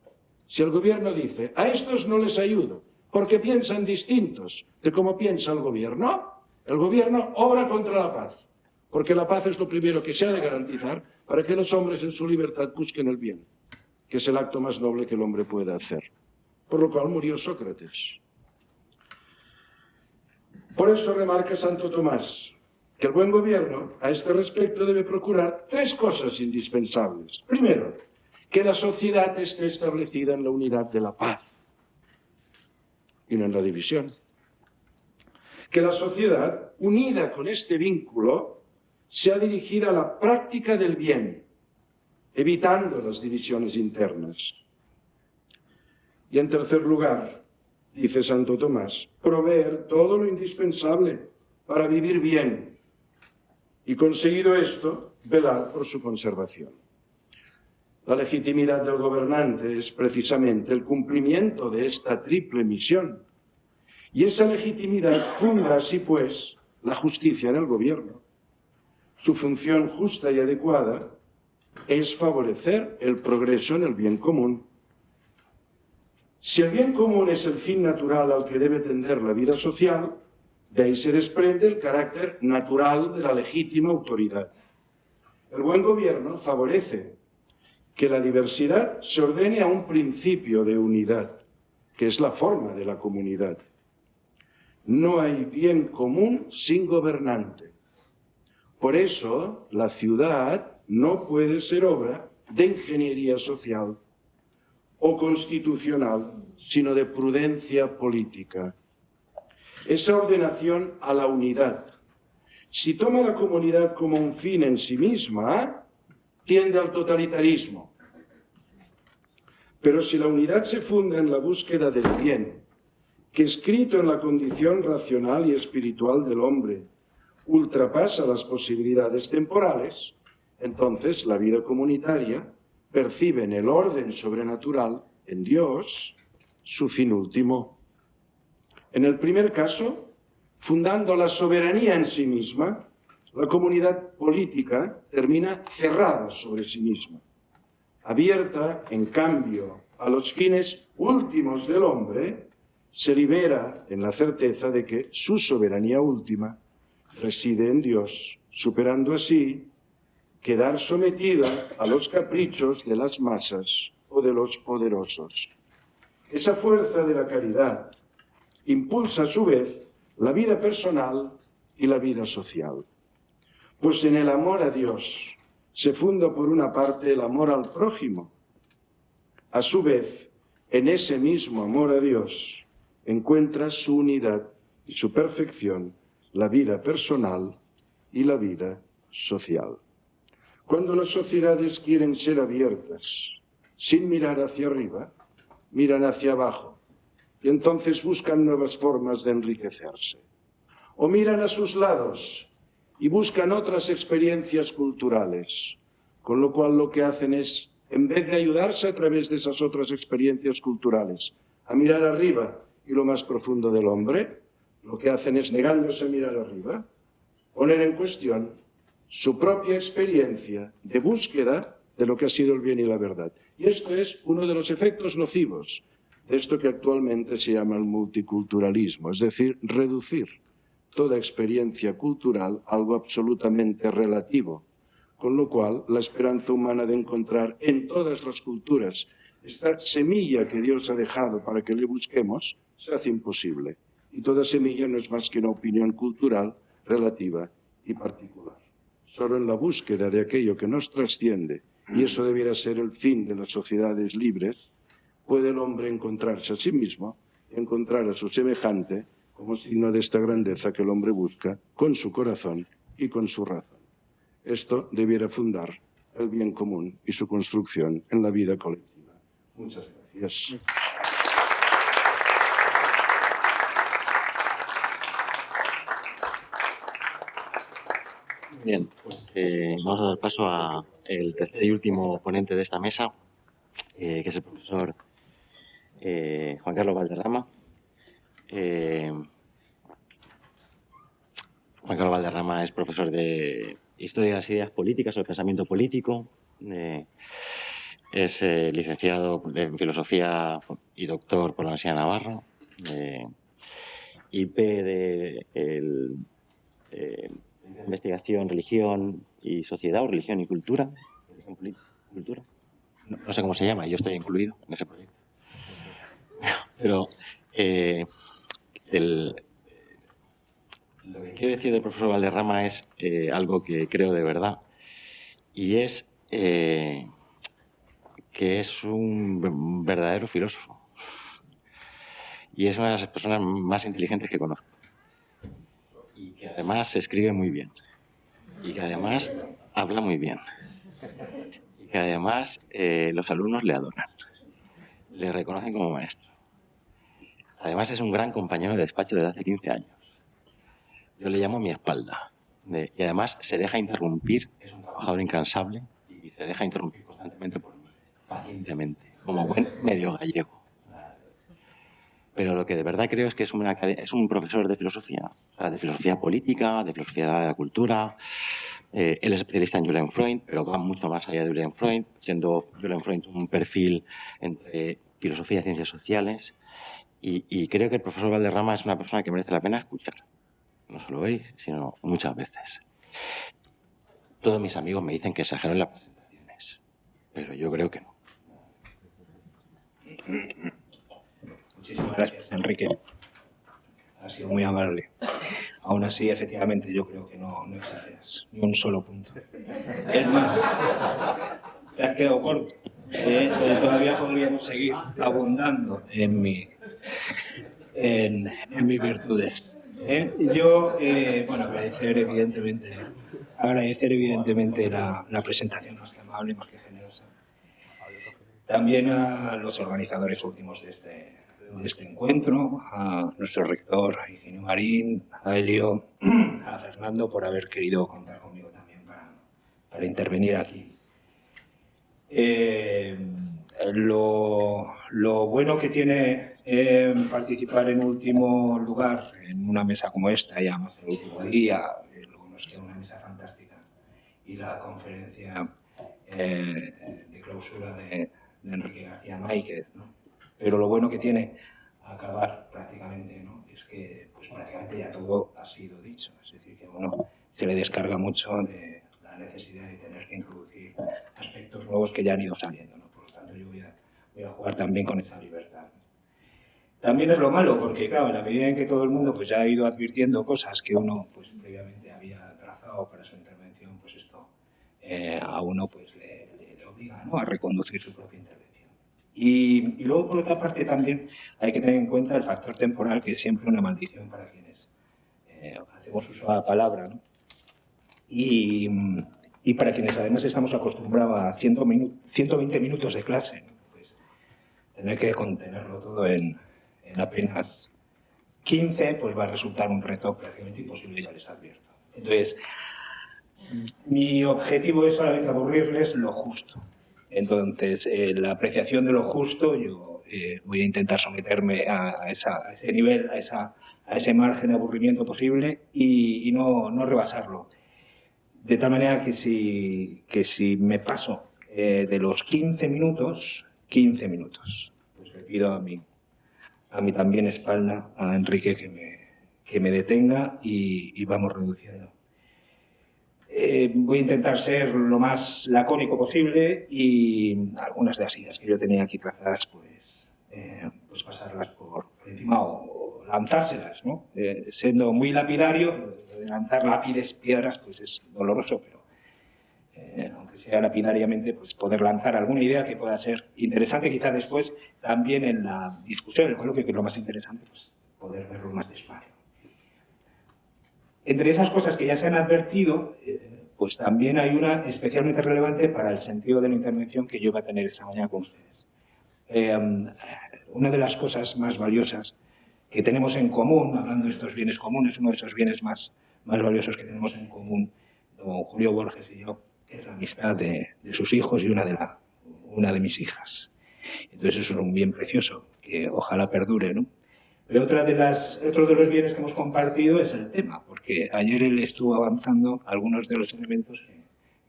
Si el gobierno dice, a estos no les ayudo, porque piensan distintos de cómo piensa el gobierno obra contra la paz, porque la paz es lo primero que se ha de garantizar para que los hombres en su libertad busquen el bien, que es el acto más noble que el hombre puede hacer. Por lo cual murió Sócrates. Por eso remarca Santo Tomás que el buen gobierno a este respecto debe procurar tres cosas indispensables. Primero, que la sociedad esté establecida en la unidad de la paz y no en la división. Que la sociedad, unida con este vínculo, sea dirigida a la práctica del bien, evitando las divisiones internas. Y en tercer lugar, dice Santo Tomás, proveer todo lo indispensable para vivir bien y, conseguido esto, velar por su conservación. La legitimidad del gobernante es precisamente el cumplimiento de esta triple misión. Y esa legitimidad funda así pues la justicia en el gobierno. Su función justa y adecuada es favorecer el progreso en el bien común. Si el bien común es el fin natural al que debe tender la vida social, de ahí se desprende el carácter natural de la legítima autoridad. El buen gobierno favorece que la diversidad se ordene a un principio de unidad, que es la forma de la comunidad. No hay bien común sin gobernante. Por eso, la ciudad no puede ser obra de ingeniería social o constitucional, sino de prudencia política. Esa ordenación a la unidad, si toma la comunidad como un fin en sí misma, tiende al totalitarismo. Pero si la unidad se funda en la búsqueda del bien, que escrito en la condición racional y espiritual del hombre ultrapasa las posibilidades temporales, entonces la vida comunitaria percibe en el orden sobrenatural, en Dios, su fin último. En el primer caso, fundando la soberanía en sí misma, la comunidad política termina cerrada sobre sí misma. Abierta, en cambio, a los fines últimos del hombre, se libera en la certeza de que su soberanía última reside en Dios, superando así quedar sometida a los caprichos de las masas o de los poderosos. Esa fuerza de la caridad impulsa a su vez la vida personal y la vida social. Pues en el amor a Dios se funda por una parte el amor al prójimo. A su vez, en ese mismo amor a Dios encuentra su unidad y su perfección la vida personal y la vida social. Cuando las sociedades quieren ser abiertas, sin mirar hacia arriba, miran hacia abajo y entonces buscan nuevas formas de enriquecerse. O miran a sus lados y buscan otras experiencias culturales, con lo cual lo que hacen es, en vez de ayudarse a través de esas otras experiencias culturales, a mirar arriba y lo más profundo del hombre, lo que hacen es, negándose a mirar arriba, poner en cuestión su propia experiencia de búsqueda de lo que ha sido el bien y la verdad. Y esto es uno de los efectos nocivos de esto que actualmente se llama el multiculturalismo, es decir, reducir toda experiencia cultural a algo absolutamente relativo, con lo cual la esperanza humana de encontrar en todas las culturas esta semilla que Dios ha dejado para que le busquemos se hace imposible. Y toda semilla no es más que una opinión cultural relativa y particular. Solo en la búsqueda de aquello que nos trasciende, y eso debiera ser el fin de las sociedades libres, puede el hombre encontrarse a sí mismo, encontrar a su semejante, como signo de esta grandeza que el hombre busca con su corazón y con su razón. Esto debiera fundar el bien común y su construcción en la vida colectiva. Muchas gracias. Bien, pues vamos a dar paso al tercer y último ponente de esta mesa, que es el profesor Juan Carlos Valderrama. Juan Carlos Valderrama es profesor de Historia de las Ideas Políticas o el Pensamiento Político. Es licenciado en Filosofía y doctor por la Universidad de Navarra. IP de Investigación, Religión y Sociedad, o Religión y Cultura. No sé cómo se llama, yo estoy incluido en ese proyecto. Pero lo que quiero decir del profesor Valderrama es algo que creo de verdad, y es que es un verdadero filósofo. Y es una de las personas más inteligentes que conozco. Y que además se escribe muy bien. Y que además habla muy bien. Y que además los alumnos le adoran. Le reconocen como maestro. Además es un gran compañero de despacho desde hace 15 años. Yo le llamo mi espalda. Y además se deja interrumpir, es un trabajador incansable y se deja interrumpir constantemente por mí, pacientemente, como buen medio gallego. Pero lo que de verdad creo es que es un profesor de filosofía, o sea, de filosofía política, de filosofía de la cultura. Él es especialista en Julian Freud, pero va mucho más allá de Julian Freud, siendo Julian Freud un perfil entre filosofía y ciencias sociales. Y creo que el profesor Valderrama es una persona que merece la pena escuchar. No solo hoy, sino muchas veces. Todos mis amigos me dicen que exagero en las presentaciones, pero yo creo que no. Muchísimas gracias, Enrique. Ha sido muy amable. Aún así, efectivamente, yo creo que no exageras ni un solo punto. Es más, te has quedado corto. Todavía podríamos seguir abundando en mis virtudes. Yo, bueno, agradecer evidentemente la presentación más que amable, más que generosa. También a los organizadores últimos de este encuentro, a nuestro rector, a Higinio Marín, a Elio, a Fernando, por haber querido contar conmigo también para intervenir aquí. Lo bueno que tiene participar en último lugar en una mesa como esta, y además el último día, luego nos queda una mesa fantástica, y la conferencia de clausura de Enrique García Máiquez, ¿no? Pero lo bueno que tiene acabar prácticamente, ¿no?, es que pues prácticamente ya todo ha sido dicho, es decir, que uno se le descarga mucho de la necesidad de tener que introducir aspectos nuevos que ya han ido saliendo, ¿no? Por lo tanto, yo voy a jugar también con esa libertad. También es lo malo, porque claro, en la medida en que todo el mundo pues ya ha ido advirtiendo cosas que uno pues previamente había trazado para su intervención, pues esto a uno pues le obliga, ¿no?, a reconducir su propia intervención. Y luego, por otra parte, también hay que tener en cuenta el factor temporal, que es siempre una maldición para quienes hacemos uso de la palabra, ¿no? Y para quienes además estamos acostumbrados a 120 minutos de clase, ¿no? tener que contenerlo todo en apenas 15, pues va a resultar un reto prácticamente imposible, ya les advierto. Entonces, mi objetivo es solamente aburrirles lo justo. Entonces, la apreciación de lo justo, yo voy a intentar someterme a ese nivel, a ese margen de aburrimiento posible y no rebasarlo. De tal manera que si me paso de los 15 minutos, pues le pido a mi también espalda, a Enrique, que me detenga y vamos reduciendo. Voy a intentar ser lo más lacónico posible y algunas de las ideas que yo tenía aquí trazadas, pues pasarlas por encima o lanzárselas, ¿no? Siendo muy lapidario, de lanzar lápides, piedras, pues es doloroso, pero aunque sea lapidariamente, pues poder lanzar alguna idea que pueda ser interesante, quizás después también en la discusión, en el coloquio, que es lo más interesante, pues poder verlo más despacio. Entre esas cosas que ya se han advertido, pues también hay una especialmente relevante para el sentido de la intervención que yo voy a tener esta mañana con ustedes. Una de las cosas más valiosas que tenemos en común, hablando de estos bienes comunes, uno de esos bienes más valiosos que tenemos en común, don Julio Borges y yo, es la amistad de sus hijos y una de mis hijas. Entonces eso es un bien precioso que ojalá perdure, ¿no? Pero otro de los bienes que hemos compartido es el tema, porque ayer él estuvo avanzando algunos de los elementos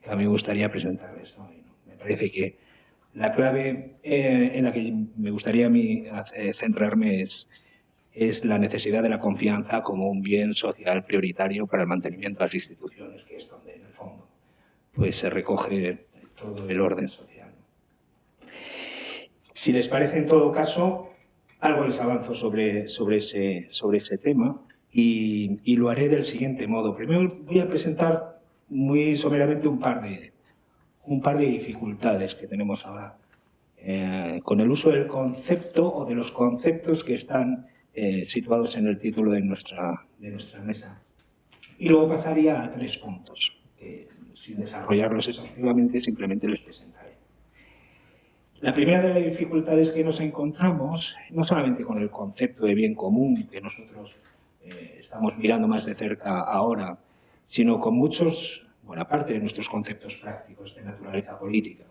que a mí me gustaría presentarles hoy, ¿no? Me parece que la clave en la que me gustaría a mí centrarme es la necesidad de la confianza como un bien social prioritario para el mantenimiento de las instituciones, que es donde en el fondo pues se recoge todo el orden social. Si les parece, en todo caso, algo les avanzo sobre ese tema y lo haré del siguiente modo. Primero voy a presentar muy someramente un par de dificultades que tenemos ahora con el uso del concepto o de los conceptos que están situados en el título de nuestra mesa. Y luego pasaría a 3 puntos, que sin desarrollarlos exhaustivamente simplemente les presentaré. La primera de las dificultades que nos encontramos, no solamente con el concepto de bien común, que nosotros estamos mirando más de cerca ahora, sino con buena parte de nuestros conceptos prácticos de naturaleza política.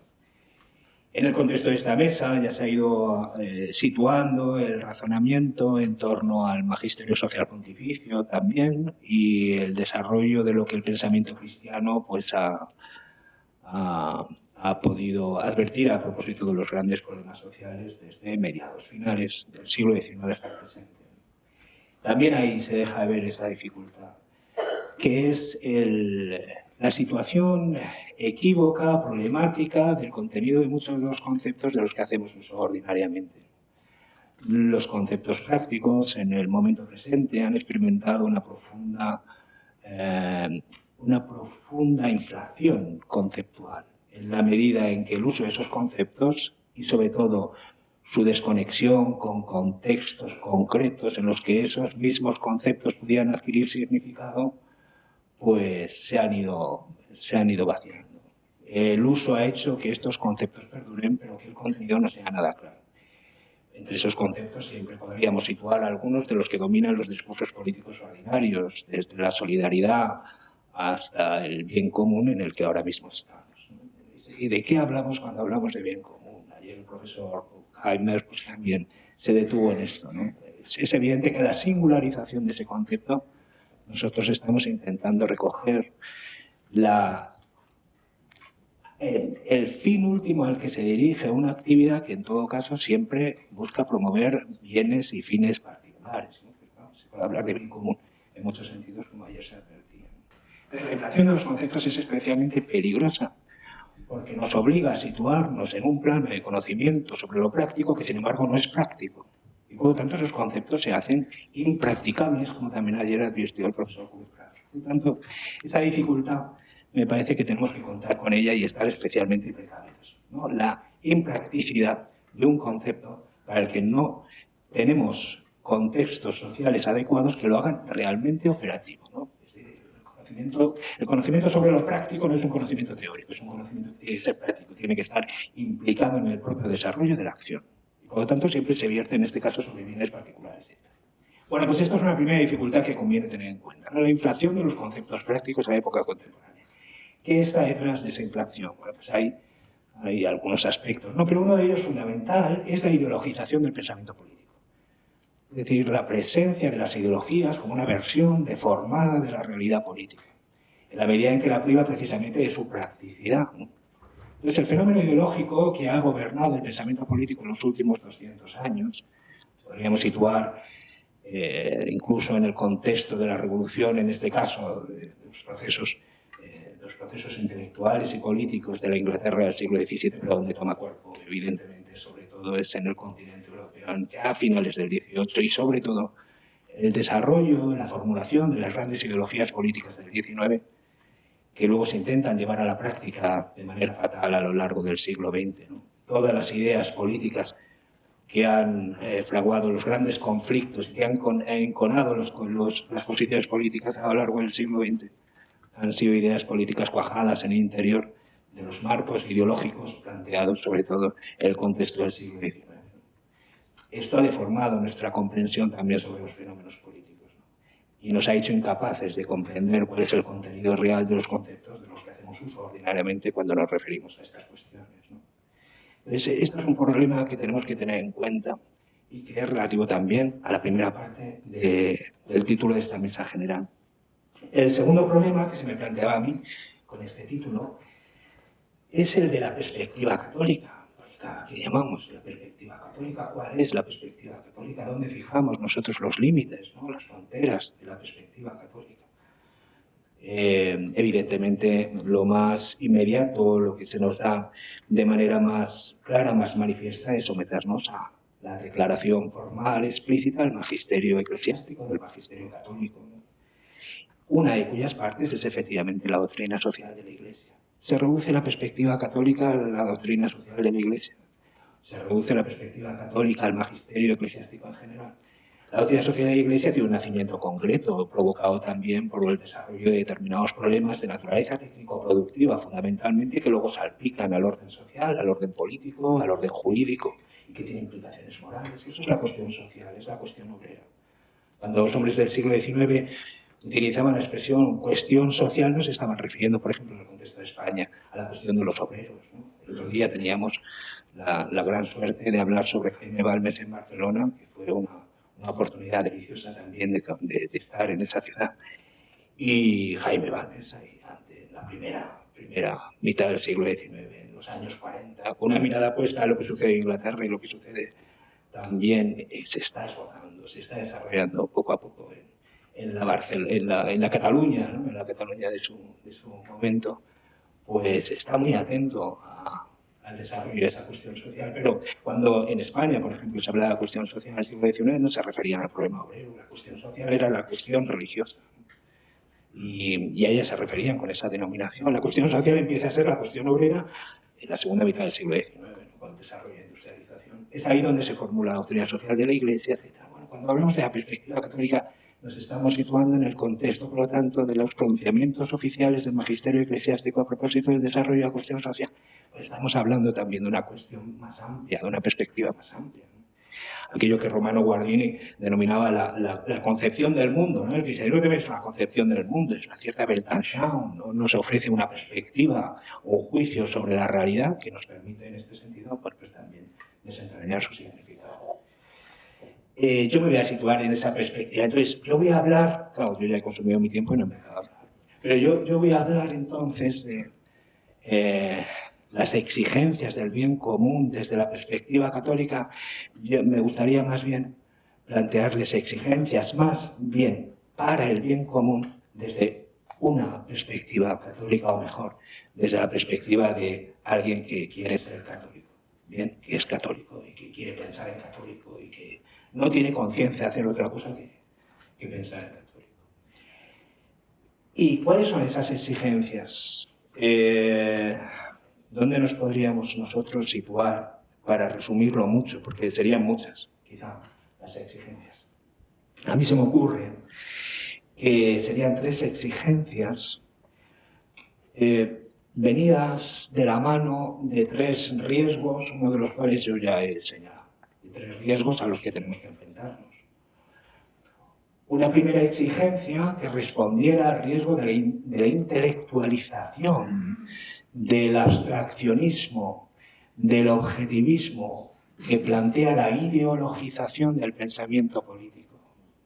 En el contexto de esta mesa ya se ha ido situando el razonamiento en torno al magisterio social pontificio también y el desarrollo de lo que el pensamiento cristiano pues ha podido advertir a propósito de los grandes problemas sociales desde mediados finales del siglo XIX hasta el presente. También ahí se deja de ver esta dificultad, que es la situación equívoca, problemática del contenido de muchos de los conceptos de los que hacemos uso ordinariamente. Los conceptos prácticos en el momento presente han experimentado una profunda inflación conceptual, en la medida en que el uso de esos conceptos y sobre todo su desconexión con contextos concretos en los que esos mismos conceptos pudieran adquirir significado, pues se han ido vaciando. El uso ha hecho que estos conceptos perduren, pero que el contenido no sea nada claro. Entre esos conceptos siempre podríamos situar algunos de los que dominan los discursos políticos ordinarios, desde la solidaridad hasta el bien común en el que ahora mismo estamos. ¿Y de qué hablamos cuando hablamos de bien común? Ayer el profesor Heimer pues también se detuvo en esto, ¿no? Es evidente que la singularización de ese concepto, nosotros estamos intentando recoger el fin último al que se dirige una actividad que en todo caso siempre busca promover bienes y fines particulares, ¿no? Se puede hablar de bien común en muchos sentidos, como ayer se advertía. La relación de los conceptos es especialmente peligrosa porque nos obliga a situarnos en un plano de conocimiento sobre lo práctico que sin embargo no es práctico. Y por lo tanto esos conceptos se hacen impracticables, como también ayer advirtió el profesor Culpras. Por lo tanto, esa dificultad me parece que tenemos que contar con ella y estar especialmente precavidos, ¿no? La impracticidad de un concepto para el que no tenemos contextos sociales adecuados que lo hagan realmente operativo, ¿no? El conocimiento sobre lo práctico no es un conocimiento teórico, es un conocimiento que tiene que ser práctico, tiene que estar implicado en el propio desarrollo de la acción. Por lo tanto, siempre se vierte en este caso sobre bienes particulares. Bueno, pues esto es una primera dificultad que conviene tener en cuenta, ¿no? La inflación de los conceptos prácticos a la época contemporánea. ¿Qué está detrás de esa inflación? Bueno, pues hay algunos aspectos, ¿no? Pero uno de ellos fundamental es la ideologización del pensamiento político. Es decir, la presencia de las ideologías como una versión deformada de la realidad política, en la medida en que la priva precisamente de su practicidad, ¿no? Entonces, el fenómeno ideológico que ha gobernado el pensamiento político en los últimos 200 años, podríamos situar incluso en el contexto de la revolución, en este caso, de los procesos intelectuales y políticos de la Inglaterra del siglo XVII, pero donde toma cuerpo, evidentemente, sobre todo es en el continente europeo, ya a finales del XVIII, y sobre todo el desarrollo, la formulación de las grandes ideologías políticas del XIX, que luego se intentan llevar a la práctica de manera fatal a lo largo del siglo XX, ¿no? Todas las ideas políticas que han fraguado los grandes conflictos y que han enconado las posiciones políticas a lo largo del siglo XX han sido ideas políticas cuajadas en el interior de los marcos ideológicos planteados, sobre todo en el contexto del siglo XIX. Esto ha deformado nuestra comprensión también sobre los fenómenos políticos, ¿no? Y nos ha hecho incapaces de comprender cuál es el contenido real de los conceptos de los que hacemos uso ordinariamente cuando nos referimos a estas cuestiones, ¿no? Entonces, este es un problema que tenemos que tener en cuenta y que es relativo también a la primera parte del título de esta mesa general. El segundo problema que se me planteaba a mí con este título es el de la perspectiva católica, que llamamos la perspectiva católica. ¿Cuál es la perspectiva católica? ¿Dónde fijamos nosotros los límites, ¿no? Las fronteras de la perspectiva católica? Evidentemente, lo más inmediato, lo que se nos da de manera más clara, más manifiesta, es someternos a la declaración formal, explícita del magisterio eclesiástico, del magisterio católico, ¿no? Una de cuyas partes es efectivamente la doctrina social de la Iglesia. Se reduce la perspectiva católica a la doctrina social de la Iglesia. Se reduce la perspectiva católica al magisterio eclesiástico en general. La doctrina social de la Iglesia tiene un nacimiento concreto, provocado también por el desarrollo de determinados problemas de naturaleza técnico-productiva, fundamentalmente, que luego salpican al orden social, al orden político, al orden jurídico, y que tienen implicaciones morales. Eso es la cuestión social, es la cuestión obrera. Cuando los hombres del siglo XIX utilizaban la expresión cuestión social, no se estaban refiriendo, por ejemplo, en el contexto de España, a la cuestión de los obreros, ¿no? El otro día teníamos la gran suerte de hablar sobre Jaime Balmes en Barcelona, que fue una oportunidad deliciosa también de estar en esa ciudad. Y Jaime Balmes, ahí, en la primera mitad del siglo XIX, en los años 40, con una mirada puesta a lo que sucede en Inglaterra y lo que sucede también, se está esforzando, se está desarrollando poco a poco en la Cataluña, ¿no? En la Cataluña de su momento, pues está muy atento al desarrollo de esa cuestión social. Pero cuando en España, por ejemplo, se habla de la cuestión social en el siglo XIX, no se referían al problema obrero. La cuestión social era la cuestión religiosa. Y a ella se referían con esa denominación. La cuestión social empieza a ser la cuestión obrera en la segunda mitad del siglo XIX, ¿no? Con el desarrollo de industrialización. Es ahí donde se formula la doctrina social de la Iglesia, etc. Bueno, cuando hablamos de la perspectiva católica, nos estamos situando en el contexto, por lo tanto, de los pronunciamientos oficiales del magisterio eclesiástico a propósito del desarrollo de la cuestión social. Pues estamos hablando también de una cuestión más amplia, de una perspectiva más amplia, ¿no? Aquello que Romano Guardini denominaba la concepción del mundo, ¿no? El cristianismo también es una concepción del mundo, es una cierta Weltanschauung, ¿no? Nos ofrece una perspectiva o un juicio sobre la realidad que nos permite, en este sentido, pues también desentrañar su significado. Yo me voy a situar en esa perspectiva. Entonces, yo voy a hablar, claro, yo ya he consumido mi tiempo y no he empezado a hablar, pero yo voy a hablar entonces de las exigencias del bien común desde la perspectiva católica. Me gustaría más bien plantearles exigencias más bien para el bien común desde una perspectiva católica, o mejor, desde la perspectiva de alguien que quiere ser católico, bien, que es católico y que quiere pensar en católico y que no tiene conciencia de hacer otra cosa que pensar en católico. ¿Y cuáles son esas exigencias? ¿Dónde nos podríamos nosotros situar para resumirlo mucho? Porque serían muchas, quizá, las exigencias. A mí se me ocurre que serían 3 exigencias venidas de la mano de 3 riesgos, uno de los cuales yo ya he señalado. 3 riesgos a los que tenemos que enfrentarnos. Una primera exigencia que respondiera al riesgo de la intelectualización, del abstraccionismo, del objetivismo que plantea la ideologización del pensamiento político.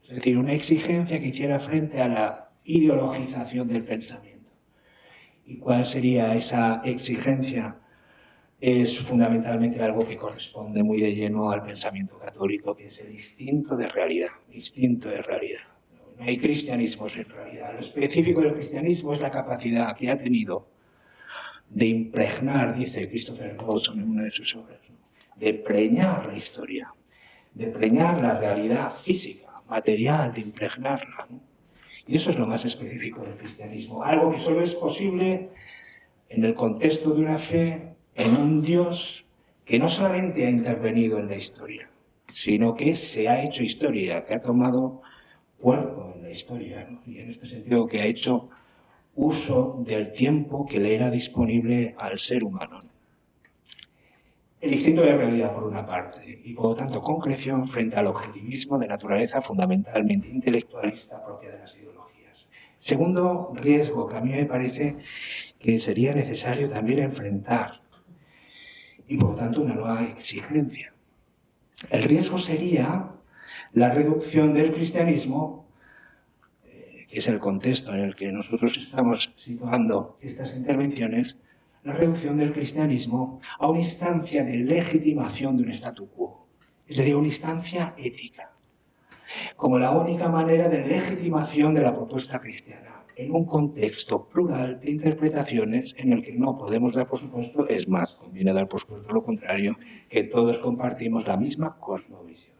Es decir, una exigencia que hiciera frente a la ideologización del pensamiento. ¿Y cuál sería esa exigencia? Es fundamentalmente algo que corresponde muy de lleno al pensamiento católico, que es el instinto de realidad. Instinto de realidad. No hay cristianismo sin realidad. Lo específico del cristianismo es la capacidad que ha tenido de impregnar, dice Christopher Dawson en una de sus obras, ¿no?, de preñar la historia, de preñar la realidad física, material, de impregnarla, ¿no? Y eso es lo más específico del cristianismo, algo que solo es posible en el contexto de una fe en un Dios que no solamente ha intervenido en la historia, sino que se ha hecho historia, que ha tomado cuerpo en la historia, ¿no? Y en este sentido que ha hecho uso del tiempo que le era disponible al ser humano. El instinto de realidad, por una parte, y por lo tanto concreción frente al objetivismo de naturaleza fundamentalmente intelectualista propia de las ideologías. Segundo riesgo que a mí me parece que sería necesario también enfrentar, y por lo tanto una nueva exigencia. El riesgo sería la reducción del cristianismo, que es el contexto en el que nosotros estamos situando estas intervenciones, la reducción del cristianismo a una instancia de legitimación de un statu quo, es decir, una instancia ética, como la única manera de legitimación de la propuesta cristiana, en un contexto plural de interpretaciones en el que no podemos dar por supuesto, es más, conviene dar por supuesto lo contrario, que todos compartimos la misma cosmovisión.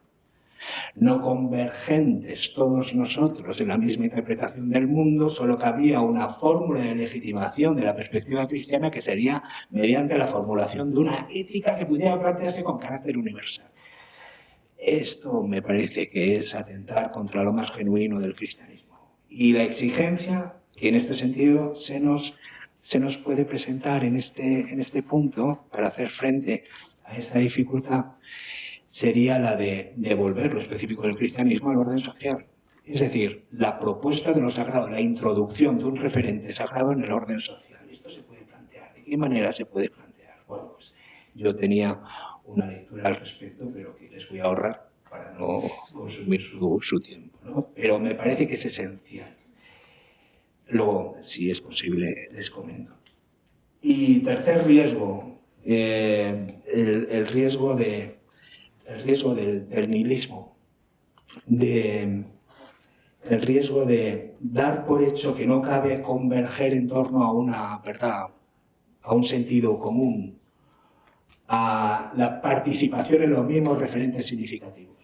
No convergentes todos nosotros en la misma interpretación del mundo, solo cabía una fórmula de legitimación de la perspectiva cristiana que sería mediante la formulación de una ética que pudiera plantearse con carácter universal. Esto me parece que es atentar contra lo más genuino del cristianismo. Y la exigencia que en este sentido se nos puede presentar en este punto para hacer frente a esa dificultad sería la de devolver lo específico del cristianismo al orden social. Es decir, la propuesta de lo sagrado, la introducción de un referente sagrado en el orden social. Esto se puede plantear. ¿De qué manera se puede plantear? Bueno, pues yo tenía una lectura al respecto, pero que les voy a ahorrar para no consumir su tiempo, ¿no? Pero me parece que es esencial. Luego, si es posible, les comento. Y tercer riesgo, el riesgo del nihilismo, el riesgo de dar por hecho que no cabe converger en torno a una verdad, a un sentido común, a la participación en los mismos referentes significativos.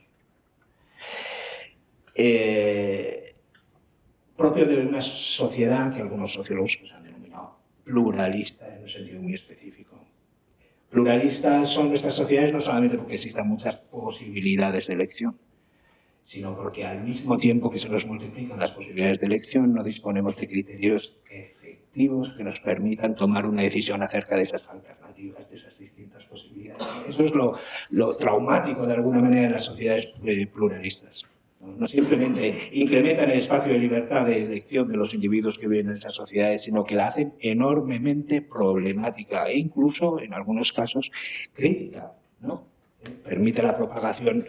Propio de una sociedad que algunos sociólogos han denominado pluralista en un sentido muy específico. Pluralistas son nuestras sociedades no solamente porque existan muchas posibilidades de elección, sino porque al mismo tiempo que se nos multiplican las posibilidades de elección, no disponemos de criterios efectivos que nos permitan tomar una decisión acerca de esas alternativas, de esas distintas posibilidades. Eso es lo traumático, de alguna manera, de las sociedades pluralistas. No simplemente incrementan el espacio de libertad de elección de los individuos que viven en esas sociedades, sino que la hacen enormemente problemática e incluso, en algunos casos, crítica, ¿no? Permite la propagación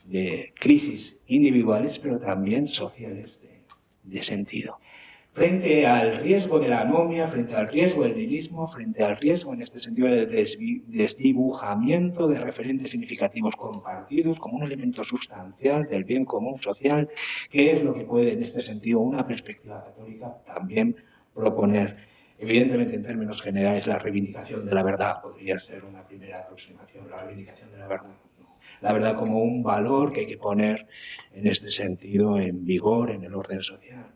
de crisis individuales, pero también sociales de sentido. Frente al riesgo de la anomia, frente al riesgo del nihilismo, frente al riesgo, en este sentido, del desdibujamiento de referentes significativos compartidos como un elemento sustancial del bien común social, que es lo que puede, en este sentido, una perspectiva católica también proponer. Evidentemente, en términos generales, la reivindicación de la verdad podría ser una primera aproximación, la reivindicación de la verdad. La verdad como un valor que hay que poner, en este sentido, en vigor en el orden social.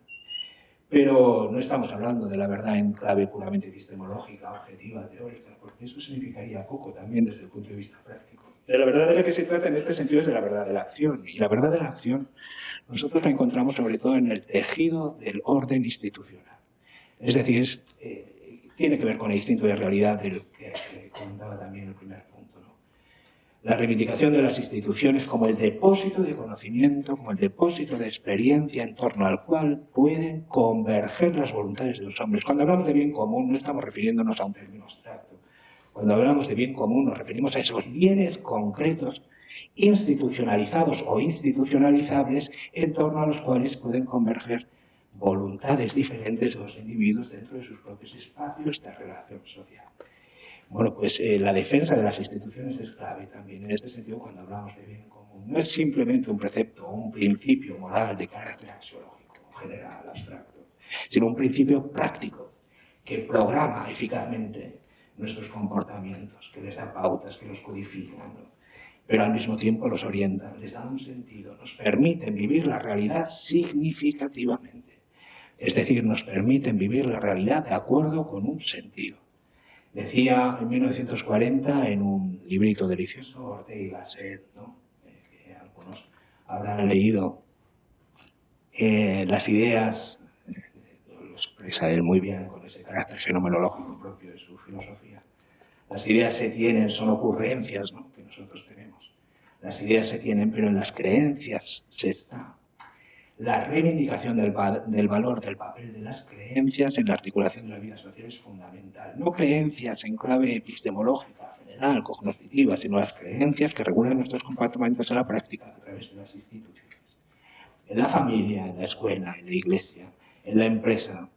Pero no estamos hablando de la verdad en clave puramente epistemológica, objetiva, teórica, porque eso significaría poco también desde el punto de vista práctico. De la verdad de la que se trata en este sentido es de la verdad de la acción. Y la verdad de la acción nosotros la encontramos sobre todo en el tejido del orden institucional. Es decir, tiene que ver con el instinto de realidad del que comentaba también el primer punto, ¿no? La reivindicación de las instituciones como el depósito de conocimiento, como el depósito de experiencia en torno al cual pueden converger las voluntades de los hombres. Cuando hablamos de bien común no estamos refiriéndonos a un término abstracto. Cuando hablamos de bien común nos referimos a esos bienes concretos, institucionalizados o institucionalizables, en torno a los cuales pueden converger voluntades diferentes de los individuos dentro de sus propios espacios de relación social. Bueno, pues la defensa de las instituciones es clave también. En este sentido, cuando hablamos de bien común, no es simplemente un precepto o un principio moral de carácter axiológico, general, abstracto, sino un principio práctico que programa eficazmente nuestros comportamientos, que les da pautas, que los codifica, ¿no? Pero al mismo tiempo los orienta, les da un sentido, nos permiten vivir la realidad significativamente. Es decir, nos permiten vivir la realidad de acuerdo con un sentido. Decía en 1940 en un librito delicioso, Ortega y Gasset, ¿no? Que algunos habrán leído, las ideas, lo expresa él muy bien con ese carácter fenomenológico propio de su filosofía. Las ideas se tienen, son ocurrencias, ¿no?, que nosotros tenemos. Las ideas se tienen, pero en las creencias se está. La reivindicación del valor del papel de las creencias en la articulación de la vida social es fundamental. No creencias en clave epistemológica, general, cognitiva, sino las creencias que regulan nuestros comportamientos en la práctica a través de las instituciones. En la familia, en la escuela, en la iglesia, en la empresa,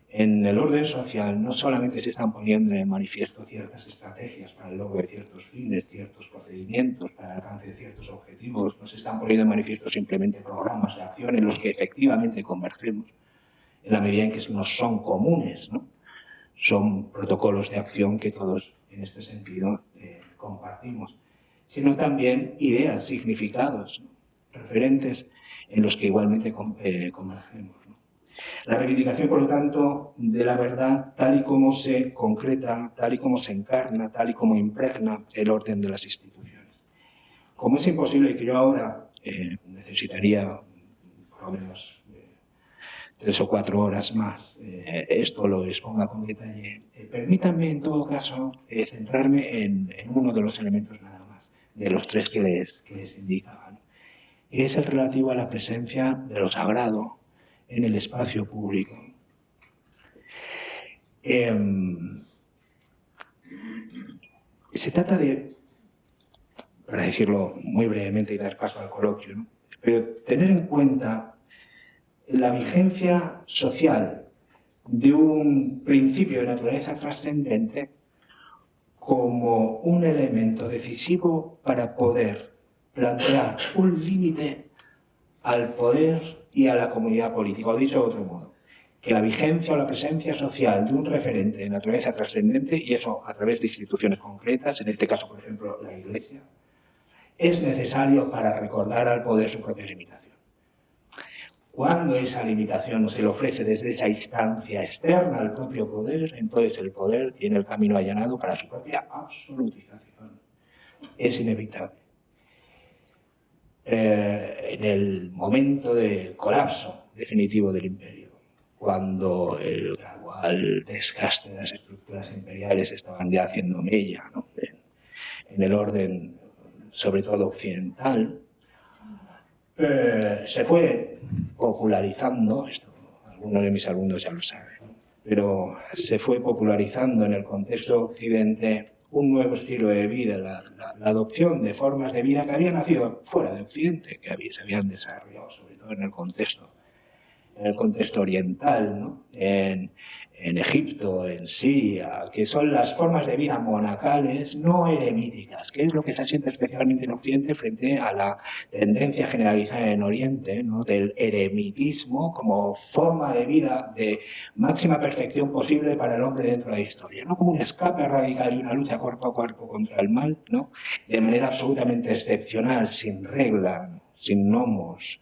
en el orden social, no solamente se están poniendo de manifiesto ciertas estrategias para el logro de ciertos fines, ciertos procedimientos para el alcance de ciertos objetivos, no se están poniendo de manifiesto simplemente programas de acción en los que efectivamente convergemos, en la medida en que nos son comunes, ¿no? Son protocolos de acción que todos, en este sentido, compartimos, sino también ideas, significados, ¿no?, referentes en los que igualmente convergemos. La reivindicación, por lo tanto, de la verdad, tal y como se concreta, tal y como se encarna, tal y como impregna el orden de las instituciones. Como es imposible que yo ahora necesitaría por lo menos 3 o 4 horas más, esto lo exponga con detalle, permítanme en todo caso centrarme en uno de los elementos nada más, de los 3 que les indicaba, ¿no?, que es el relativo a la presencia de lo sagrado en el espacio público. Se trata de, para decirlo muy brevemente y dar paso al coloquio, ¿no?, pero tener en cuenta la vigencia social de un principio de naturaleza trascendente como un elemento decisivo para poder plantear un límite al poder y a la comunidad política. O dicho de otro modo, que la vigencia o la presencia social de un referente de naturaleza trascendente, y eso a través de instituciones concretas, en este caso, por ejemplo, la Iglesia, es necesario para recordar al poder su propia limitación. Cuando esa limitación se le ofrece desde esa instancia externa al propio poder, entonces el poder tiene el camino allanado para su propia absolutización. Es inevitable. En el momento del colapso definitivo del imperio, cuando el gradual desgaste de las estructuras imperiales estaban ya haciendo mella, ¿no?, en el orden, sobre todo occidental, se fue popularizando, esto algunos de mis alumnos ya lo saben, ¿no?, pero se fue popularizando en el contexto occidente un nuevo estilo de vida, la adopción de formas de vida que habían nacido fuera de Occidente, que se habían desarrollado sobre todo en el contexto oriental, ¿no?, en Egipto, en Siria, que son las formas de vida monacales no eremíticas, que es lo que se siente especialmente en Occidente frente a la tendencia generalizada en Oriente, ¿no?, del eremitismo como forma de vida de máxima perfección posible para el hombre dentro de la historia, no como un escape radical y una lucha cuerpo a cuerpo contra el mal, ¿no?, de manera absolutamente excepcional, sin regla, sin nomos,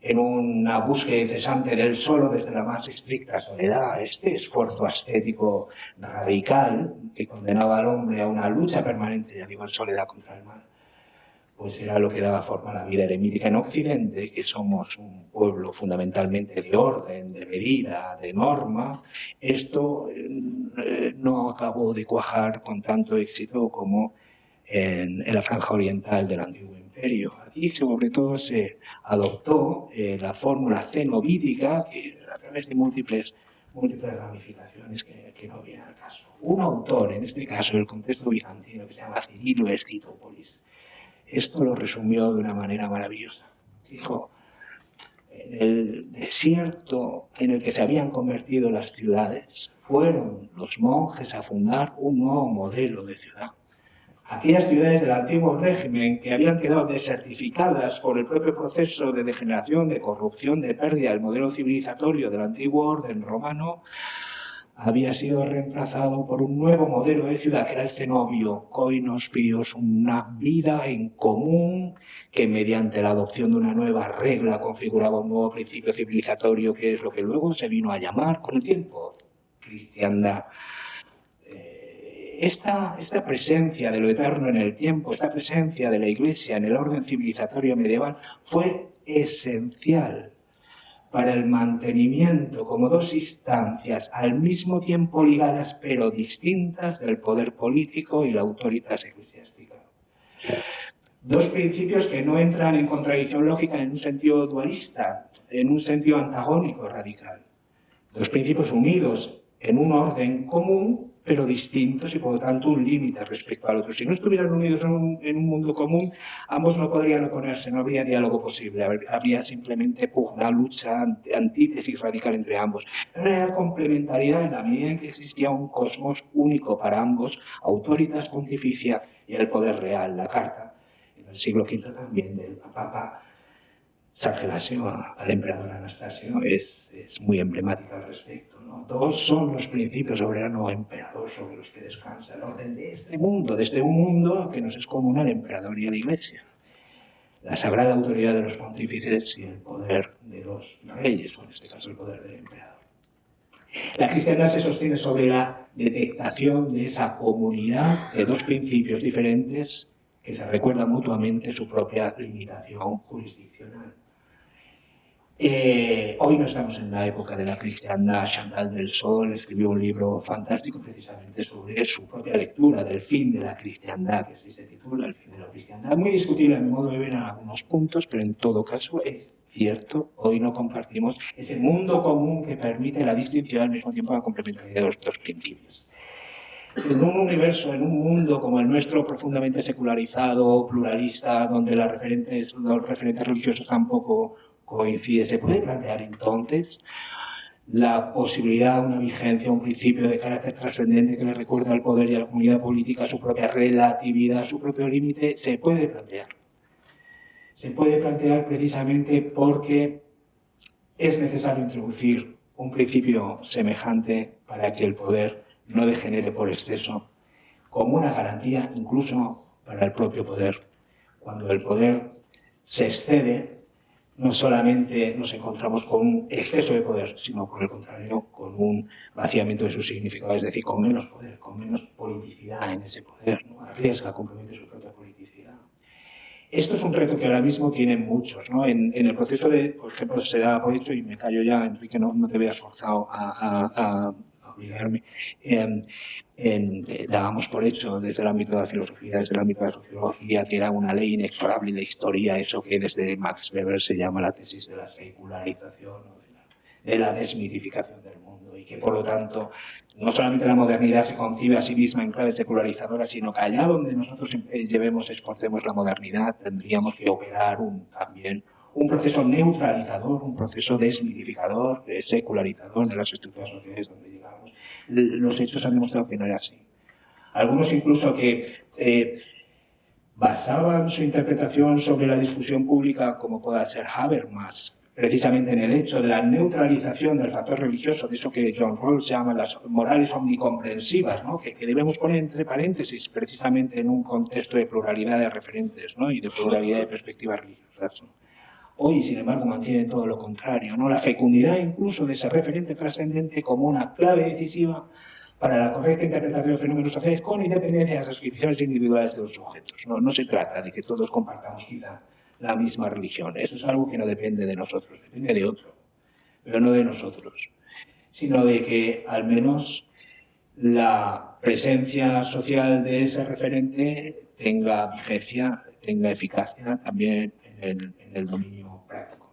en una búsqueda incesante del solo desde la más estricta soledad, este esfuerzo ascético radical que condenaba al hombre a una lucha permanente, ya digo, en soledad contra el mal, pues era lo que daba forma a la vida eremítica en Occidente, que somos un pueblo fundamentalmente de orden, de medida, de norma. Esto no acabó de cuajar con tanto éxito como en la franja oriental del antiguo imperio. Aquí, sobre todo, se adoptó la fórmula cenobítica, que a través de múltiples ramificaciones que no vienen al caso. Un autor, en este caso, del contexto bizantino, que se llama Cirilo Escitópolis, esto lo resumió de una manera maravillosa. Dijo: en el desierto en el que se habían convertido las ciudades, fueron los monjes a fundar un nuevo modelo de ciudad. Aquellas ciudades del antiguo régimen que habían quedado desertificadas por el propio proceso de degeneración, de corrupción, de pérdida del modelo civilizatorio del antiguo orden romano, había sido reemplazado por un nuevo modelo de ciudad, que era el cenobio, koinos bios, una vida en común que mediante la adopción de una nueva regla configuraba un nuevo principio civilizatorio, que es lo que luego se vino a llamar con el tiempo cristiandad. Esta presencia de lo eterno en el tiempo, esta presencia de la Iglesia en el orden civilizatorio medieval fue esencial para el mantenimiento como dos instancias al mismo tiempo ligadas pero distintas del poder político y la autoritas eclesiástica. Dos principios que no entran en contradicción lógica en un sentido dualista, en un sentido antagónico radical. Dos principios unidos en un orden común, pero distintos y por lo tanto un límite respecto al otro. Si no estuvieran unidos en un mundo común, ambos no podrían oponerse, no habría diálogo posible, habría simplemente pugna, lucha, antítesis radical entre ambos. Pero era complementariedad en la medida en que existía un cosmos único para ambos, autoritas pontificia y el poder real, la carta, en el siglo V también del Papa San Gelasio al emperador Anastasio es muy emblemática al respecto, ¿no? Dos son los principios soberano emperador sobre los que descansa el orden de este mundo, desde un mundo que nos es común al emperador y a la Iglesia. La sagrada autoridad de los pontífices y el poder de los reyes, o en este caso el poder del emperador. La cristiandad se sostiene sobre la detectación de esa comunidad de dos principios diferentes que se recuerdan mutuamente su propia limitación jurisdiccional. Hoy no estamos en la época de la cristiandad. Chantal del Sol escribió un libro fantástico precisamente sobre su propia lectura del fin de la cristiandad, que así se titula, El fin de la cristiandad. Muy discutible a mi modo de ver en algunos puntos, pero en todo caso es cierto, hoy no compartimos ese mundo común que permite la distinción al mismo tiempo la complementariedad de los dos principios. En un universo, en un mundo como el nuestro, profundamente secularizado, pluralista, donde los referentes religiosos tampoco coinciden, ¿se puede plantear entonces la posibilidad de una vigencia, un principio de carácter trascendente que le recuerda al poder y a la comunidad política su propia relatividad, su propio límite? Se puede plantear. Se puede plantear precisamente porque es necesario introducir un principio semejante para que el poder no degenere por exceso, como una garantía incluso para el propio poder. Cuando el poder se excede, no solamente nos encontramos con un exceso de poder, sino por el contrario, con un vaciamiento de su significado, es decir, con menos poder, con menos politicidad en ese poder, ¿no? Arriesga, compromete su propia politicidad. Esto es un reto que ahora mismo tienen muchos, ¿no? En el proceso de, por ejemplo, se da por hecho, y me callo ya, Enrique, no te veas forzado a obligarme, dábamos por hecho desde el ámbito de la filosofía, desde el ámbito de la sociología, que era una ley inexorable en la historia, eso que desde Max Weber se llama la tesis de la secularización, de la desmitificación del mundo, y que por lo tanto no solamente la modernidad se concibe a sí misma en clave secularizadora, sino que allá donde nosotros exportemos la modernidad, tendríamos que operar también un proceso neutralizador, un proceso desmitificador, secularizador en las estructuras sociales donde llegamos. Los hechos han demostrado que no era así. Algunos incluso que basaban su interpretación sobre la discusión pública, como pueda ser Habermas, precisamente en el hecho de la neutralización del factor religioso, de eso que John Rawls llama las morales omnicomprensivas, ¿no? que debemos poner entre paréntesis precisamente en un contexto de pluralidad de referentes, ¿no? y de pluralidad de perspectivas religiosas, ¿no? Hoy, sin embargo, mantienen todo lo contrario, ¿no? La fecundidad incluso de ese referente trascendente como una clave decisiva para la correcta interpretación de fenómenos sociales con independencia de las descripciones individuales de los sujetos. No se trata de que todos compartamos quizá la misma religión. Eso es algo que no depende de nosotros, depende de otro, pero no de nosotros, sino de que al menos la presencia social de ese referente tenga vigencia, tenga eficacia también en el dominio práctico.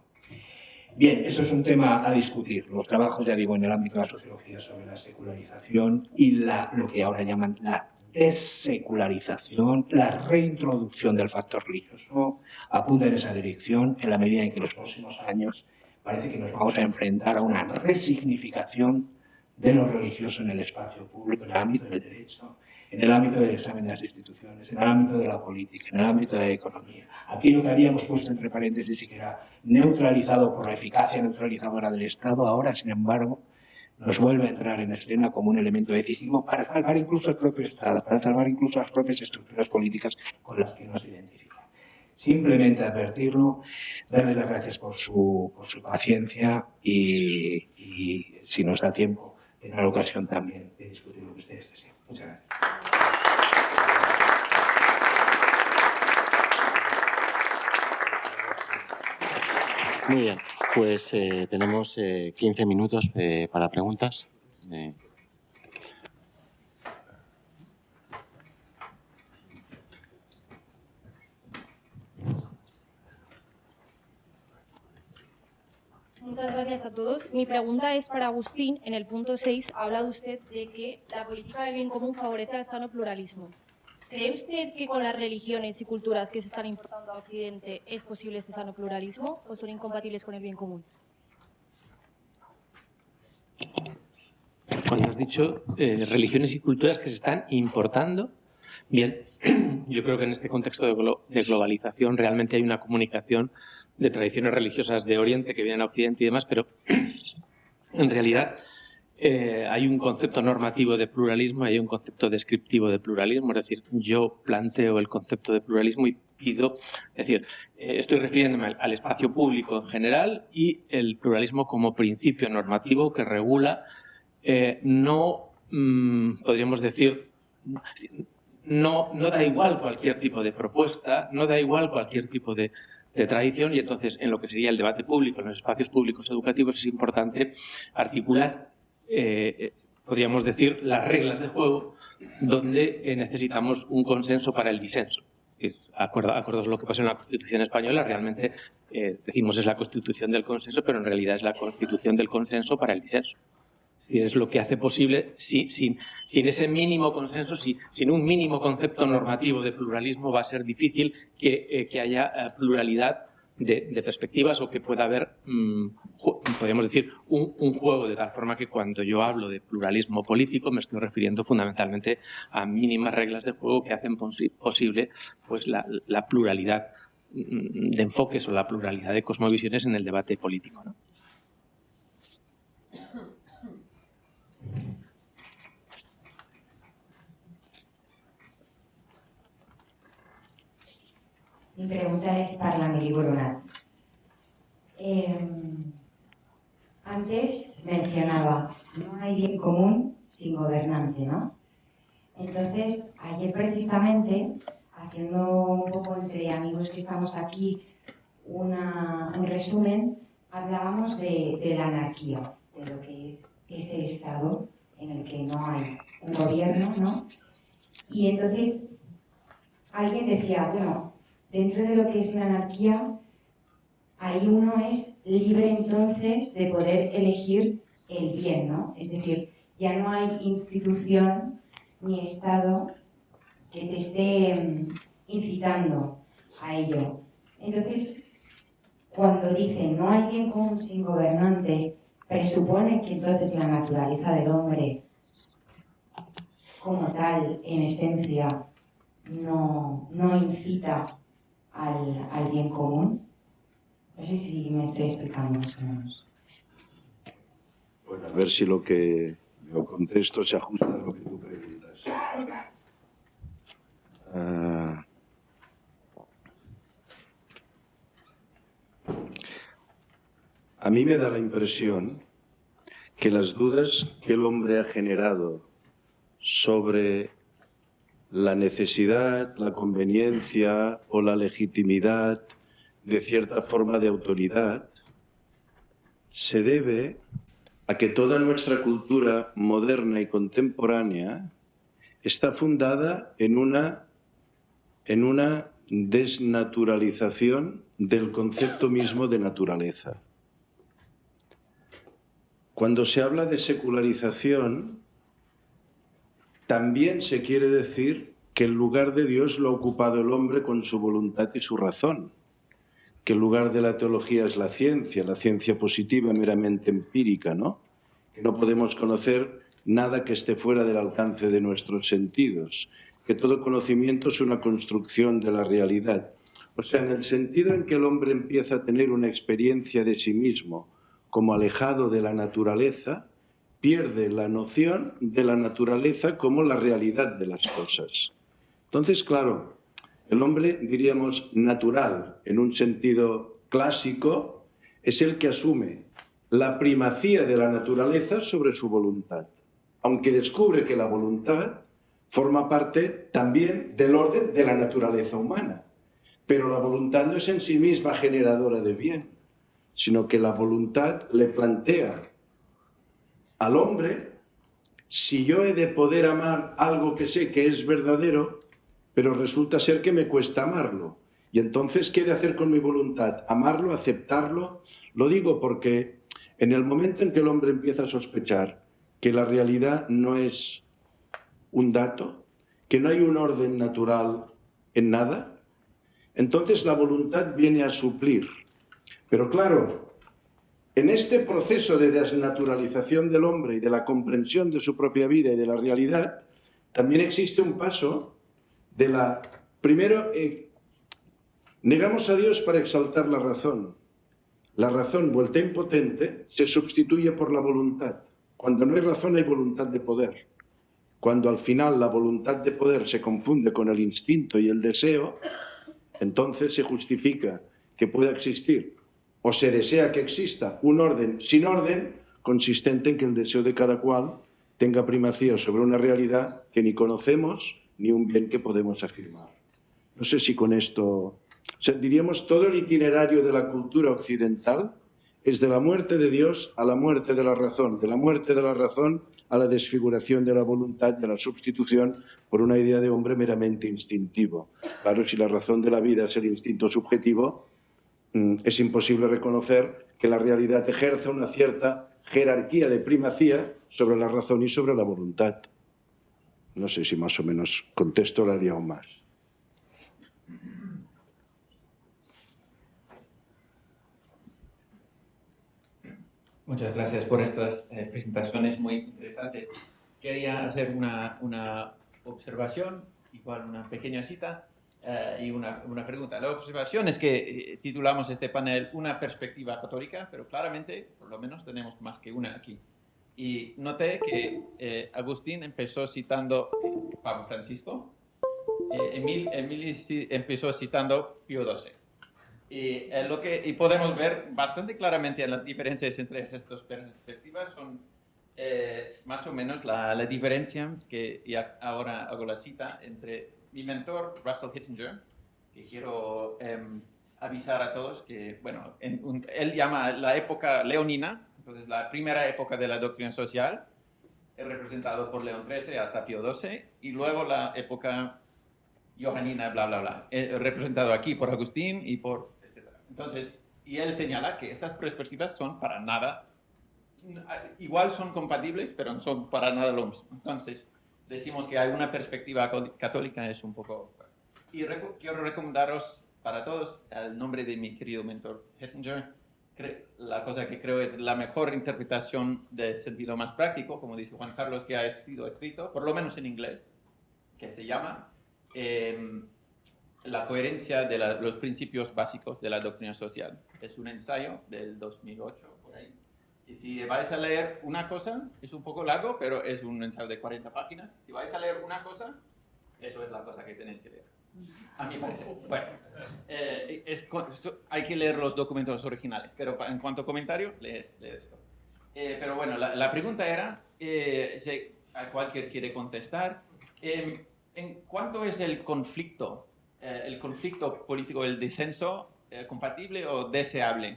Bien, eso es un tema a discutir. Los trabajos, ya digo, en el ámbito de la sociología sobre la secularización y lo que ahora llaman la desecularización, la reintroducción del factor religioso, apunta en esa dirección en la medida en que en los próximos años parece que nos vamos a enfrentar a una resignificación de lo religioso en el espacio público, en el ámbito del derecho, en el ámbito del examen de las instituciones, en el ámbito de la política, en el ámbito de la economía. Aquello que habíamos puesto entre paréntesis y que era neutralizado por la eficacia neutralizadora del Estado, ahora, sin embargo, nos vuelve a entrar en escena como un elemento decisivo para salvar incluso el propio Estado, para salvar incluso las propias estructuras políticas con las que nos identifican. Simplemente advertirlo, darles las gracias por su paciencia y si nos da tiempo, tendrá la ocasión también de discutir lo que ustedes deseen. Muchas gracias. Muy bien, pues tenemos 15 minutos para preguntas. Muchas gracias a todos. Mi pregunta es para Agustín. En el punto 6 ha hablado usted de que la política del bien común favorece al sano pluralismo. ¿Cree usted que con las religiones y culturas que se están importando a Occidente es posible este sano pluralismo o son incompatibles con el bien común? Cuando has dicho religiones y culturas que se están importando, bien, yo creo que en este contexto de globalización realmente hay una comunicación de tradiciones religiosas de Oriente que vienen a Occidente y demás, pero en realidad hay un concepto normativo de pluralismo, hay un concepto descriptivo de pluralismo, es decir, yo planteo el concepto de pluralismo y pido, es decir, estoy refiriéndome al espacio público en general y el pluralismo como principio normativo que regula, podríamos decir, no da igual cualquier tipo de propuesta, no da igual cualquier tipo de tradición y entonces en lo que sería el debate público, en los espacios públicos educativos es importante articular podríamos decir, las reglas de juego donde necesitamos un consenso para el disenso. Acordaos lo que pasó en la Constitución española, realmente decimos es la Constitución del consenso, pero en realidad es la Constitución del consenso para el disenso. Es decir, es lo que hace posible, sin ese mínimo consenso, sin un mínimo concepto normativo de pluralismo, va a ser difícil que haya pluralidad de perspectivas o que pueda haber, podríamos decir, un juego, de tal forma que cuando yo hablo de pluralismo político me estoy refiriendo fundamentalmente a mínimas reglas de juego que hacen posible pues, la pluralidad de enfoques o la pluralidad de cosmovisiones en el debate político, ¿no? Mi pregunta es para la Meli Brunat. Antes mencionaba, no hay bien común sin gobernante, ¿no? Entonces, ayer precisamente, haciendo un poco entre amigos que estamos aquí, un resumen, hablábamos de la anarquía, de lo que es ese estado en el que no hay un gobierno, ¿no? Y entonces, alguien decía, bueno, dentro de lo que es la anarquía, ahí uno es libre entonces de poder elegir el bien, ¿no? Es decir, ya no hay institución ni Estado que te esté incitando a ello. Entonces, cuando dicen no hay bien común sin gobernante, presupone que entonces la naturaleza del hombre, como tal, en esencia, no incita al bien común. No sé si me estoy explicando más o menos. Bueno, a ver si lo que yo contesto se ajusta a lo que tú preguntas. A mí me da la impresión que las dudas que el hombre ha generado sobre la necesidad, la conveniencia o la legitimidad de cierta forma de autoridad se debe a que toda nuestra cultura moderna y contemporánea está fundada en en una desnaturalización del concepto mismo de naturaleza. Cuando se habla de secularización, también se quiere decir que el lugar de Dios lo ha ocupado el hombre con su voluntad y su razón, que el lugar de la teología es la ciencia positiva meramente empírica, ¿no? Que no podemos conocer nada que esté fuera del alcance de nuestros sentidos, que todo conocimiento es una construcción de la realidad. O sea, en el sentido en que el hombre empieza a tener una experiencia de sí mismo como alejado de la naturaleza, pierde la noción de la naturaleza como la realidad de las cosas. Entonces, claro, el hombre, diríamos, natural, en un sentido clásico, es el que asume la primacía de la naturaleza sobre su voluntad, aunque descubre que la voluntad forma parte también del orden de la naturaleza humana. Pero la voluntad no es en sí misma generadora de bien, sino que la voluntad le plantea al hombre, si yo he de poder amar algo que sé que es verdadero, pero resulta ser que me cuesta amarlo. Y entonces, ¿qué he de hacer con mi voluntad? ¿Amarlo? ¿Aceptarlo? Lo digo porque en el momento en que el hombre empieza a sospechar que la realidad no es un dato, que no hay un orden natural en nada, entonces la voluntad viene a suplir. Pero claro, en este proceso de desnaturalización del hombre y de la comprensión de su propia vida y de la realidad, también existe un paso de la... Primero, negamos a Dios para exaltar la razón. La razón, vuelta impotente, se sustituye por la voluntad. Cuando no hay razón, hay voluntad de poder. Cuando al final la voluntad de poder se confunde con el instinto y el deseo, entonces se justifica que pueda existir o se desea que exista un orden sin orden, consistente en que el deseo de cada cual tenga primacía sobre una realidad que ni conocemos ni un bien que podemos afirmar. No sé si con esto... O sea, diríamos, todo el itinerario de la cultura occidental es de la muerte de Dios a la muerte de la razón, de la muerte de la razón a la desfiguración de la voluntad, de la sustitución por una idea de hombre meramente instintivo. Claro, si la razón de la vida es el instinto subjetivo, es imposible reconocer que la realidad ejerza una cierta jerarquía de primacía sobre la razón y sobre la voluntad. No sé si más o menos contesto la haría aún más. Muchas gracias por estas presentaciones muy interesantes. Quería hacer una observación, igual una pequeña cita y una pregunta. La observación es que titulamos este panel Una perspectiva católica, pero claramente, por lo menos, tenemos más que una aquí. Y noté que Agustín empezó citando Papa Francisco, Emil empezó citando Pío XII. Y podemos ver bastante claramente las diferencias entre estas dos perspectivas son más o menos la diferencia que ya ahora hago la cita entre mi mentor Russell Hittinger, que quiero avisar a todos que, bueno, él llama la época leonina, entonces la primera época de la doctrina social, representado por León XIII hasta Pío XII, y luego la época johanina, bla, bla, bla, representado aquí por Agustín y por... Entonces, y él señala que estas perspectivas son para nada, igual son compatibles, pero no son para nada lo mismo. Entonces, decimos que hay una perspectiva católica, es un poco... Y quiero recomendaros para todos el nombre de mi querido mentor Hittinger. La cosa que creo es la mejor interpretación del sentido más práctico, como dice Juan Carlos, que ha sido escrito, por lo menos en inglés, que se llama... La coherencia de los principios básicos de la doctrina social. Es un ensayo del 2008, por ahí. Y si vais a leer una cosa, es un poco largo, pero es un ensayo de 40 páginas. Si vais a leer una cosa, eso es la cosa que tenéis que leer. A mi parecer. Bueno, hay que leer los documentos originales, pero en cuanto a comentario, lees esto. Pero bueno, la pregunta era, a cualquier quiere contestar, ¿en cuánto es el conflicto político, el disenso, compatible o deseable?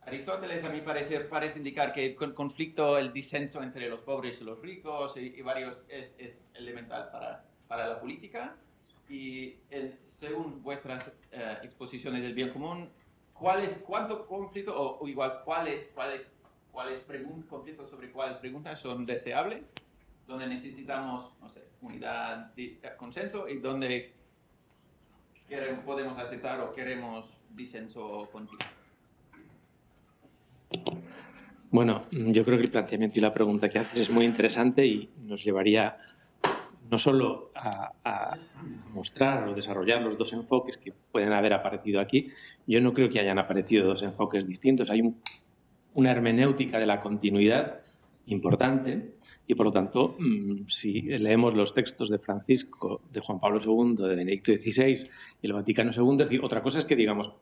Aristóteles, a mi parecer, parece indicar que el conflicto, el disenso entre los pobres y los ricos y varios es elemental para la política. según vuestras exposiciones del bien común, ¿cuánto conflicto o igual cuáles conflictos sobre cuáles preguntas son deseables, donde necesitamos, no sé, unidad, consenso, y donde podemos aceptar o queremos disenso continuo? Bueno, yo creo que el planteamiento y la pregunta que haces es muy interesante y nos llevaría no solo a mostrar o desarrollar los dos enfoques que pueden haber aparecido aquí. Yo no creo que hayan aparecido dos enfoques distintos. Hay una hermenéutica de la continuidad importante y, por lo tanto, si leemos los textos de Francisco, de Juan Pablo II, de Benedicto XVI y el Vaticano II, es decir, otra cosa es que, digamos,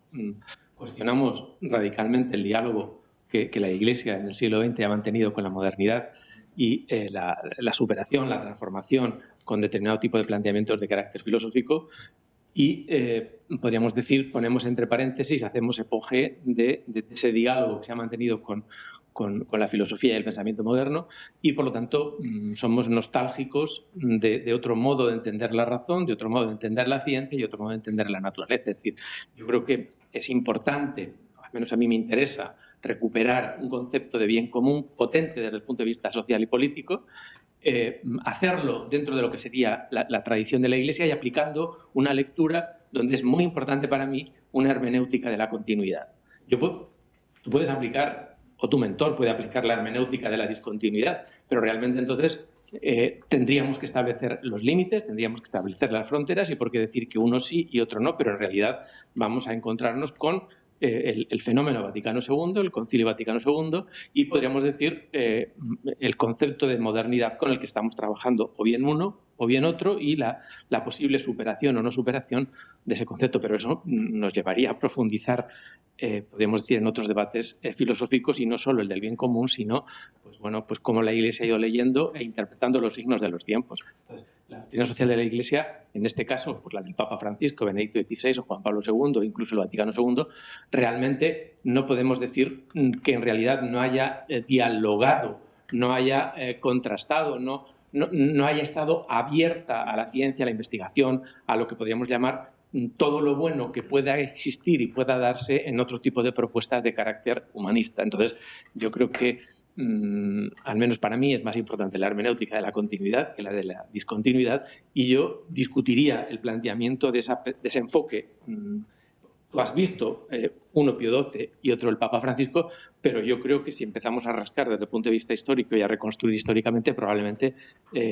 cuestionamos radicalmente el diálogo que la Iglesia en el siglo XX ha mantenido con la modernidad y la superación, la transformación con determinado tipo de planteamientos de carácter filosófico, y podríamos decir, ponemos entre paréntesis, hacemos epogé de ese diálogo que se ha mantenido con la filosofía y el pensamiento moderno, y por lo tanto somos nostálgicos de otro modo de entender la razón, de otro modo de entender la ciencia y otro modo de entender la naturaleza. Es decir, yo creo que es importante, al menos a mí me interesa, recuperar un concepto de bien común potente desde el punto de vista social y político, hacerlo dentro de lo que sería la tradición de la Iglesia y aplicando una lectura donde es muy importante para mí una hermenéutica de la continuidad. Tú puedes aplicar, o tu mentor puede aplicar la hermenéutica de la discontinuidad, pero realmente entonces tendríamos que establecer los límites, tendríamos que establecer las fronteras, y por qué decir que uno sí y otro no, pero en realidad vamos a encontrarnos con el fenómeno Vaticano II, el Concilio Vaticano II, y podríamos decir el concepto de modernidad con el que estamos trabajando, o bien uno o bien otro, y la posible superación o no superación de ese concepto. Pero eso nos llevaría a profundizar, podríamos decir, en otros debates filosóficos, y no solo el del bien común, sino pues cómo la Iglesia ha ido leyendo e interpretando los signos de los tiempos. Entonces, la doctrina social de la Iglesia, en este caso, pues la del Papa Francisco, Benedicto XVI o Juan Pablo II, o incluso el Vaticano II, realmente no podemos decir que en realidad no haya dialogado, no haya contrastado, no haya estado abierta a la ciencia, a la investigación, a lo que podríamos llamar todo lo bueno que pueda existir y pueda darse en otro tipo de propuestas de carácter humanista. Entonces, yo creo que al menos para mí es más importante la hermenéutica de la continuidad que la de la discontinuidad, y yo discutiría el planteamiento de ese enfoque. Tú has visto uno Pío XII y otro el Papa Francisco, pero yo creo que si empezamos a rascar desde el punto de vista histórico y a reconstruir históricamente, probablemente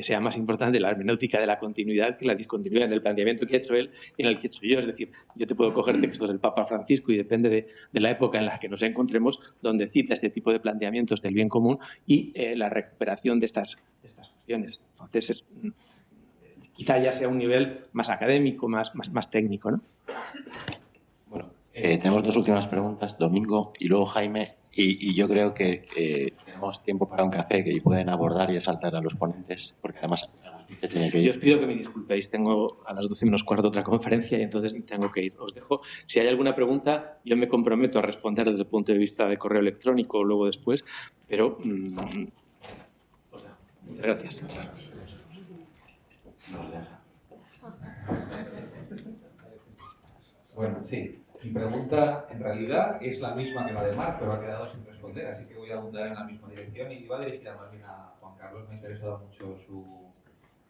sea más importante la hermenéutica de la continuidad que la discontinuidad del planteamiento que ha hecho él y en el que he hecho yo. Es decir, yo te puedo coger textos del Papa Francisco, y depende de la época en la que nos encontremos, donde cita este tipo de planteamientos del bien común y la recuperación de estas cuestiones. Entonces, quizá ya sea un nivel más académico, más técnico, ¿no? Tenemos dos últimas preguntas, Domingo y luego Jaime, y yo creo que tenemos tiempo para un café que pueden abordar y exaltar a los ponentes, porque además tiene que ir. Yo os pido que me disculpéis, tengo a las 12 menos cuarto otra conferencia y entonces tengo que ir. Os dejo. Si hay alguna pregunta, yo me comprometo a responder desde el punto de vista de correo electrónico o luego después, pero os dejo. Muchas gracias. Bueno, sí. Mi pregunta, en realidad, es la misma que la de Marc, pero ha quedado sin responder, así que voy a abundar en la misma dirección y va dirigida más bien a Juan Carlos. Me ha interesado mucho su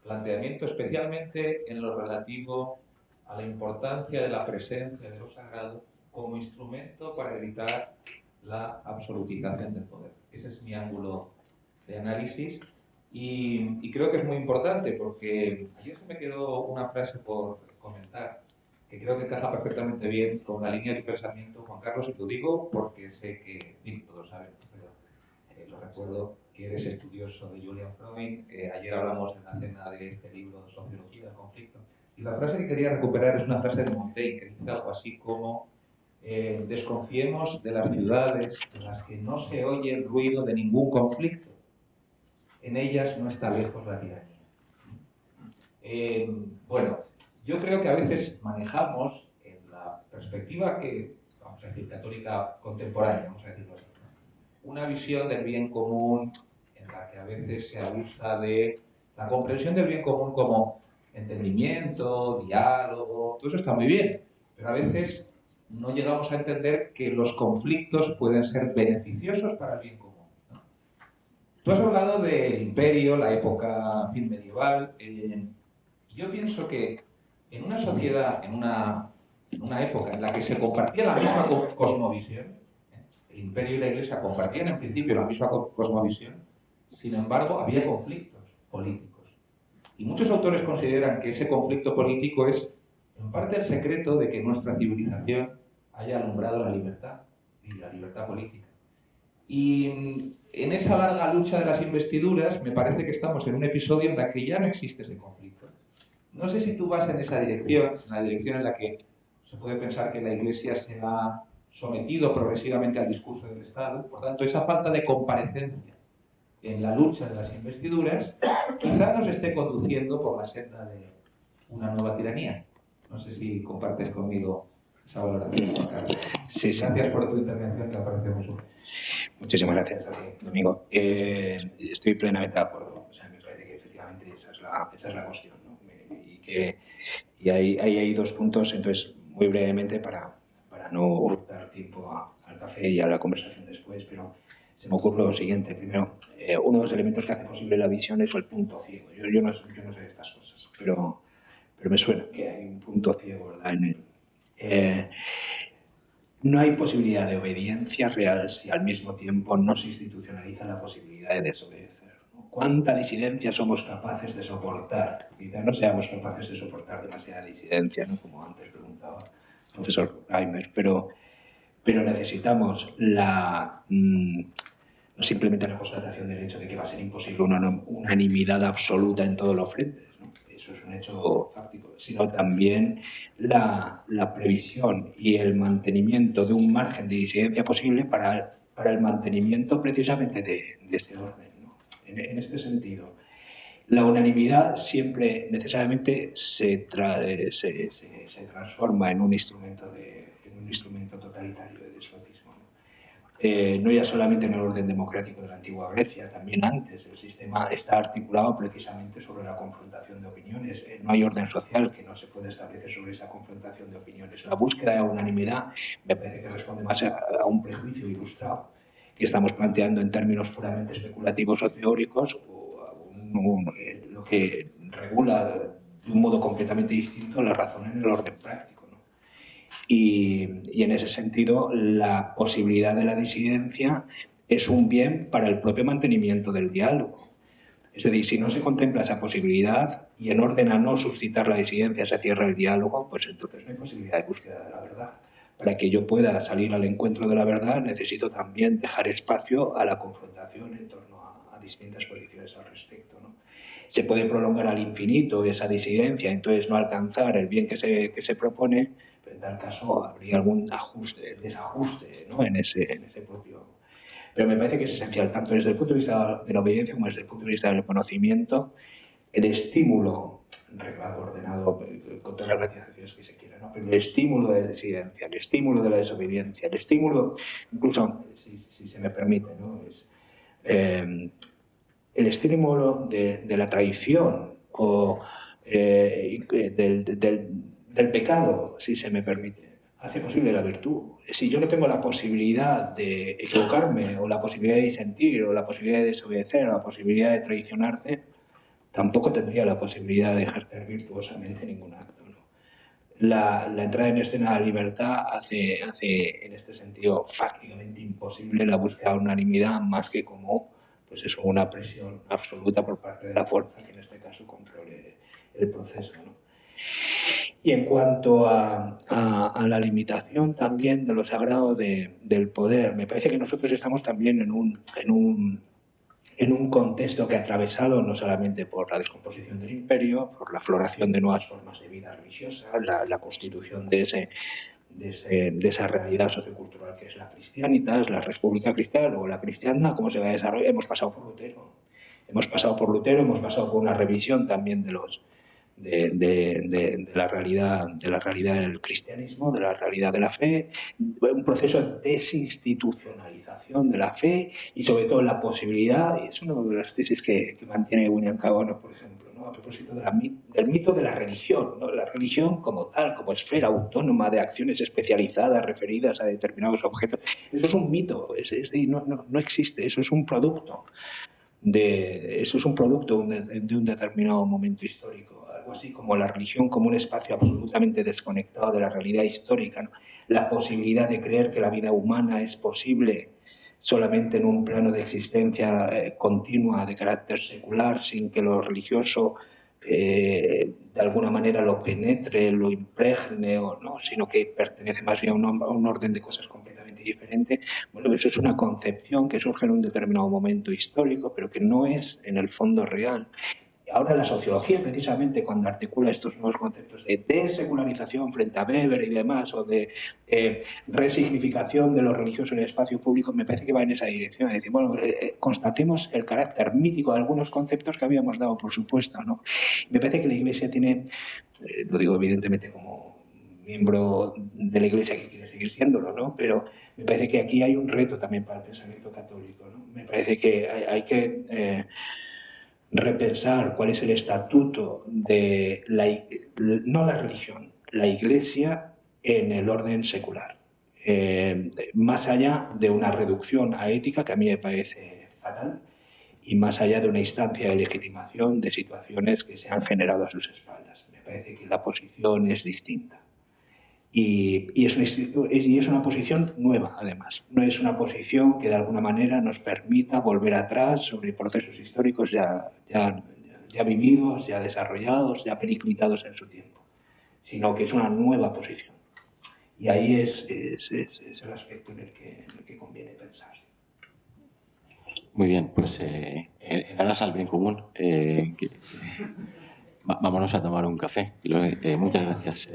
planteamiento, especialmente en lo relativo a la importancia de la presencia de lo sagrado como instrumento para evitar la absolutización del poder. Ese es mi ángulo de análisis y creo que es muy importante, porque ayer se me quedó una frase por comentar que creo que encaja perfectamente bien con la línea de pensamiento, Juan Carlos, y te lo digo porque sé que todos saben, pero lo recuerdo, que eres estudioso de Julian Freud. Ayer hablamos en la cena de este libro, Sociología del Conflicto, y la frase que quería recuperar es una frase de Montaigne que dice algo así como desconfiemos de las ciudades en las que no se oye el ruido de ningún conflicto. En ellas no está lejos la tiranía. Bueno, yo creo que a veces manejamos en la perspectiva que, vamos a decir, católica contemporánea, vamos a decirlo así, una visión del bien común en la que a veces se abusa de la comprensión del bien común como entendimiento, diálogo, todo eso está muy bien, pero a veces no llegamos a entender que los conflictos pueden ser beneficiosos para el bien común, ¿no? Tú has hablado del imperio, la época medieval. Yo pienso que en una sociedad, en una época en la que se compartía la misma cosmovisión, el imperio y la iglesia compartían en principio la misma cosmovisión, sin embargo había conflictos políticos. Y muchos autores consideran que ese conflicto político es en parte el secreto de que nuestra civilización haya alumbrado la libertad y la libertad política. Y en esa larga lucha de las investiduras me parece que estamos en un episodio en la que ya no existe ese conflicto. No sé si tú vas en esa dirección, en la dirección en la que se puede pensar que la Iglesia se ha sometido progresivamente al discurso del Estado. Por tanto, esa falta de comparecencia en la lucha de las investiduras quizá nos esté conduciendo por la senda de una nueva tiranía. No sé si compartes conmigo esa valoración, Juan Carlos. Sí, sí. Gracias por tu intervención, que me parece muy útil. Muchísimas gracias a ti, Domingo. Estoy plenamente de acuerdo. O sea, me parece que efectivamente esa es la cuestión, ¿no? Y hay dos puntos, entonces, muy brevemente, para no dar tiempo al café y a la conversación después, pero se me ocurre lo siguiente. Primero, uno de los elementos que hace posible la visión es el punto ciego. Yo no sé de estas cosas, pero me suena que hay un punto ciego, ¿verdad? No hay posibilidad de obediencia real si al mismo tiempo no se institucionaliza la posibilidad de desobedecer, ¿no? ¿Cuánta disidencia somos capaces de soportar? Quizá no seamos capaces de soportar demasiada disidencia, ¿no? Como antes preguntaba el profesor Reimer, pero necesitamos no simplemente la constatación del hecho de que va a ser imposible una unanimidad absoluta en todos los frentes, ¿no? Eso es un hecho fáctico, sino también la previsión y el mantenimiento de un margen de disidencia posible para el mantenimiento precisamente de ese orden, ¿no? En este sentido, la unanimidad siempre necesariamente se transforma en un instrumento totalitario de despotismo, ¿no? No ya solamente en el orden democrático de la antigua Grecia, también antes el sistema está articulado precisamente sobre la confrontación de opiniones. No hay orden social que no se pueda establecer sobre esa confrontación de opiniones. La búsqueda de unanimidad me parece que responde más a un prejuicio ilustrado que estamos planteando en términos puramente especulativos o teóricos, o a lo que regula de un modo completamente distinto la razón en el orden práctico, ¿no? Y en ese sentido, la posibilidad de la disidencia es un bien para el propio mantenimiento del diálogo. Es decir, si no se contempla esa posibilidad y en orden a no suscitar la disidencia se cierra el diálogo, pues entonces no hay posibilidad de búsqueda de la verdad. Para que yo pueda salir al encuentro de la verdad, necesito también dejar espacio a la confrontación en torno a distintas posiciones al respecto, ¿no? Se puede prolongar al infinito esa disidencia, entonces no alcanzar el bien que se propone, pero en tal caso habría algún desajuste, ¿no? en ese propio. Pero me parece que es esencial, tanto desde el punto de vista de la obediencia como desde el punto de vista del conocimiento, el estímulo reglado, ordenado, con todas las matizaciones que se quieran, ¿no? Pero el estímulo de disidencia, el estímulo de la desobediencia, el estímulo, incluso, si se me permite, ¿no? El estímulo de la traición o del pecado, si se me permite, hace posible la virtud. Si yo no tengo la posibilidad de equivocarme, o la posibilidad de disentir, o la posibilidad de desobedecer, o la posibilidad de traicionarse, tampoco tendría la posibilidad de ejercer virtuosamente ningún acto, ¿no? La entrada en escena de la libertad hace en este sentido fácticamente imposible la búsqueda de unanimidad, más que como pues eso, una presión absoluta por parte de la fuerza que en este caso controle el proceso, ¿no? Y en cuanto a la limitación también de lo sagrado del poder, me parece que nosotros estamos también en un contexto que ha atravesado no solamente por la descomposición del imperio, por la floración de nuevas formas de vida religiosa, la constitución de esa realidad sociocultural que es la cristianitas, la república cristiana o la cristiana, cómo se va a desarrollar. Hemos pasado por Lutero, hemos pasado por una revisión también de la realidad del cristianismo, de la realidad de la fe, un proceso de desinstitucionalización de la fe y sobre todo la posibilidad, y es una de las tesis que mantiene William Cavanaugh, por ejemplo, ¿no? propósito del mito de la religión, ¿no? La religión como tal, como esfera autónoma de acciones especializadas referidas a determinados objetos. Eso es un mito, es decir, no existe, eso es un producto de un determinado momento histórico. Algo así como la religión como un espacio absolutamente desconectado de la realidad histórica, ¿no? La posibilidad de creer que la vida humana es posible solamente en un plano de existencia continua de carácter secular, sin que lo religioso de alguna manera lo penetre, lo impregne, o no, sino que pertenece más bien a un orden de cosas completamente diferente. Bueno, eso es una concepción que surge en un determinado momento histórico, pero que no es en el fondo real. Ahora la sociología, precisamente, cuando articula estos nuevos conceptos de desecularización frente a Weber y demás, o de resignificación de lo religioso en el espacio público, me parece que va en esa dirección. Es decir, bueno, constatemos el carácter mítico de algunos conceptos que habíamos dado, por supuesto, ¿no? Me parece que la Iglesia tiene, lo digo evidentemente como miembro de la Iglesia que quiere seguir siéndolo, ¿no? Pero me parece que aquí hay un reto también para el pensamiento católico, ¿no? Me parece que hay que repensar cuál es el estatuto de no la religión, la Iglesia en el orden secular. Más allá de una reducción a ética, que a mí me parece fatal, y más allá de una instancia de legitimación de situaciones que se han generado a sus espaldas. Me parece que la posición es distinta. Y es una posición nueva, además. No es una posición que de alguna manera nos permita volver atrás sobre procesos históricos ya vividos, ya desarrollados, ya periclitados en su tiempo, sino que es una nueva posición. Y ahí es el aspecto en el que conviene pensar. Muy bien, pues en aras al bien común, vámonos a tomar un café. Muchas gracias.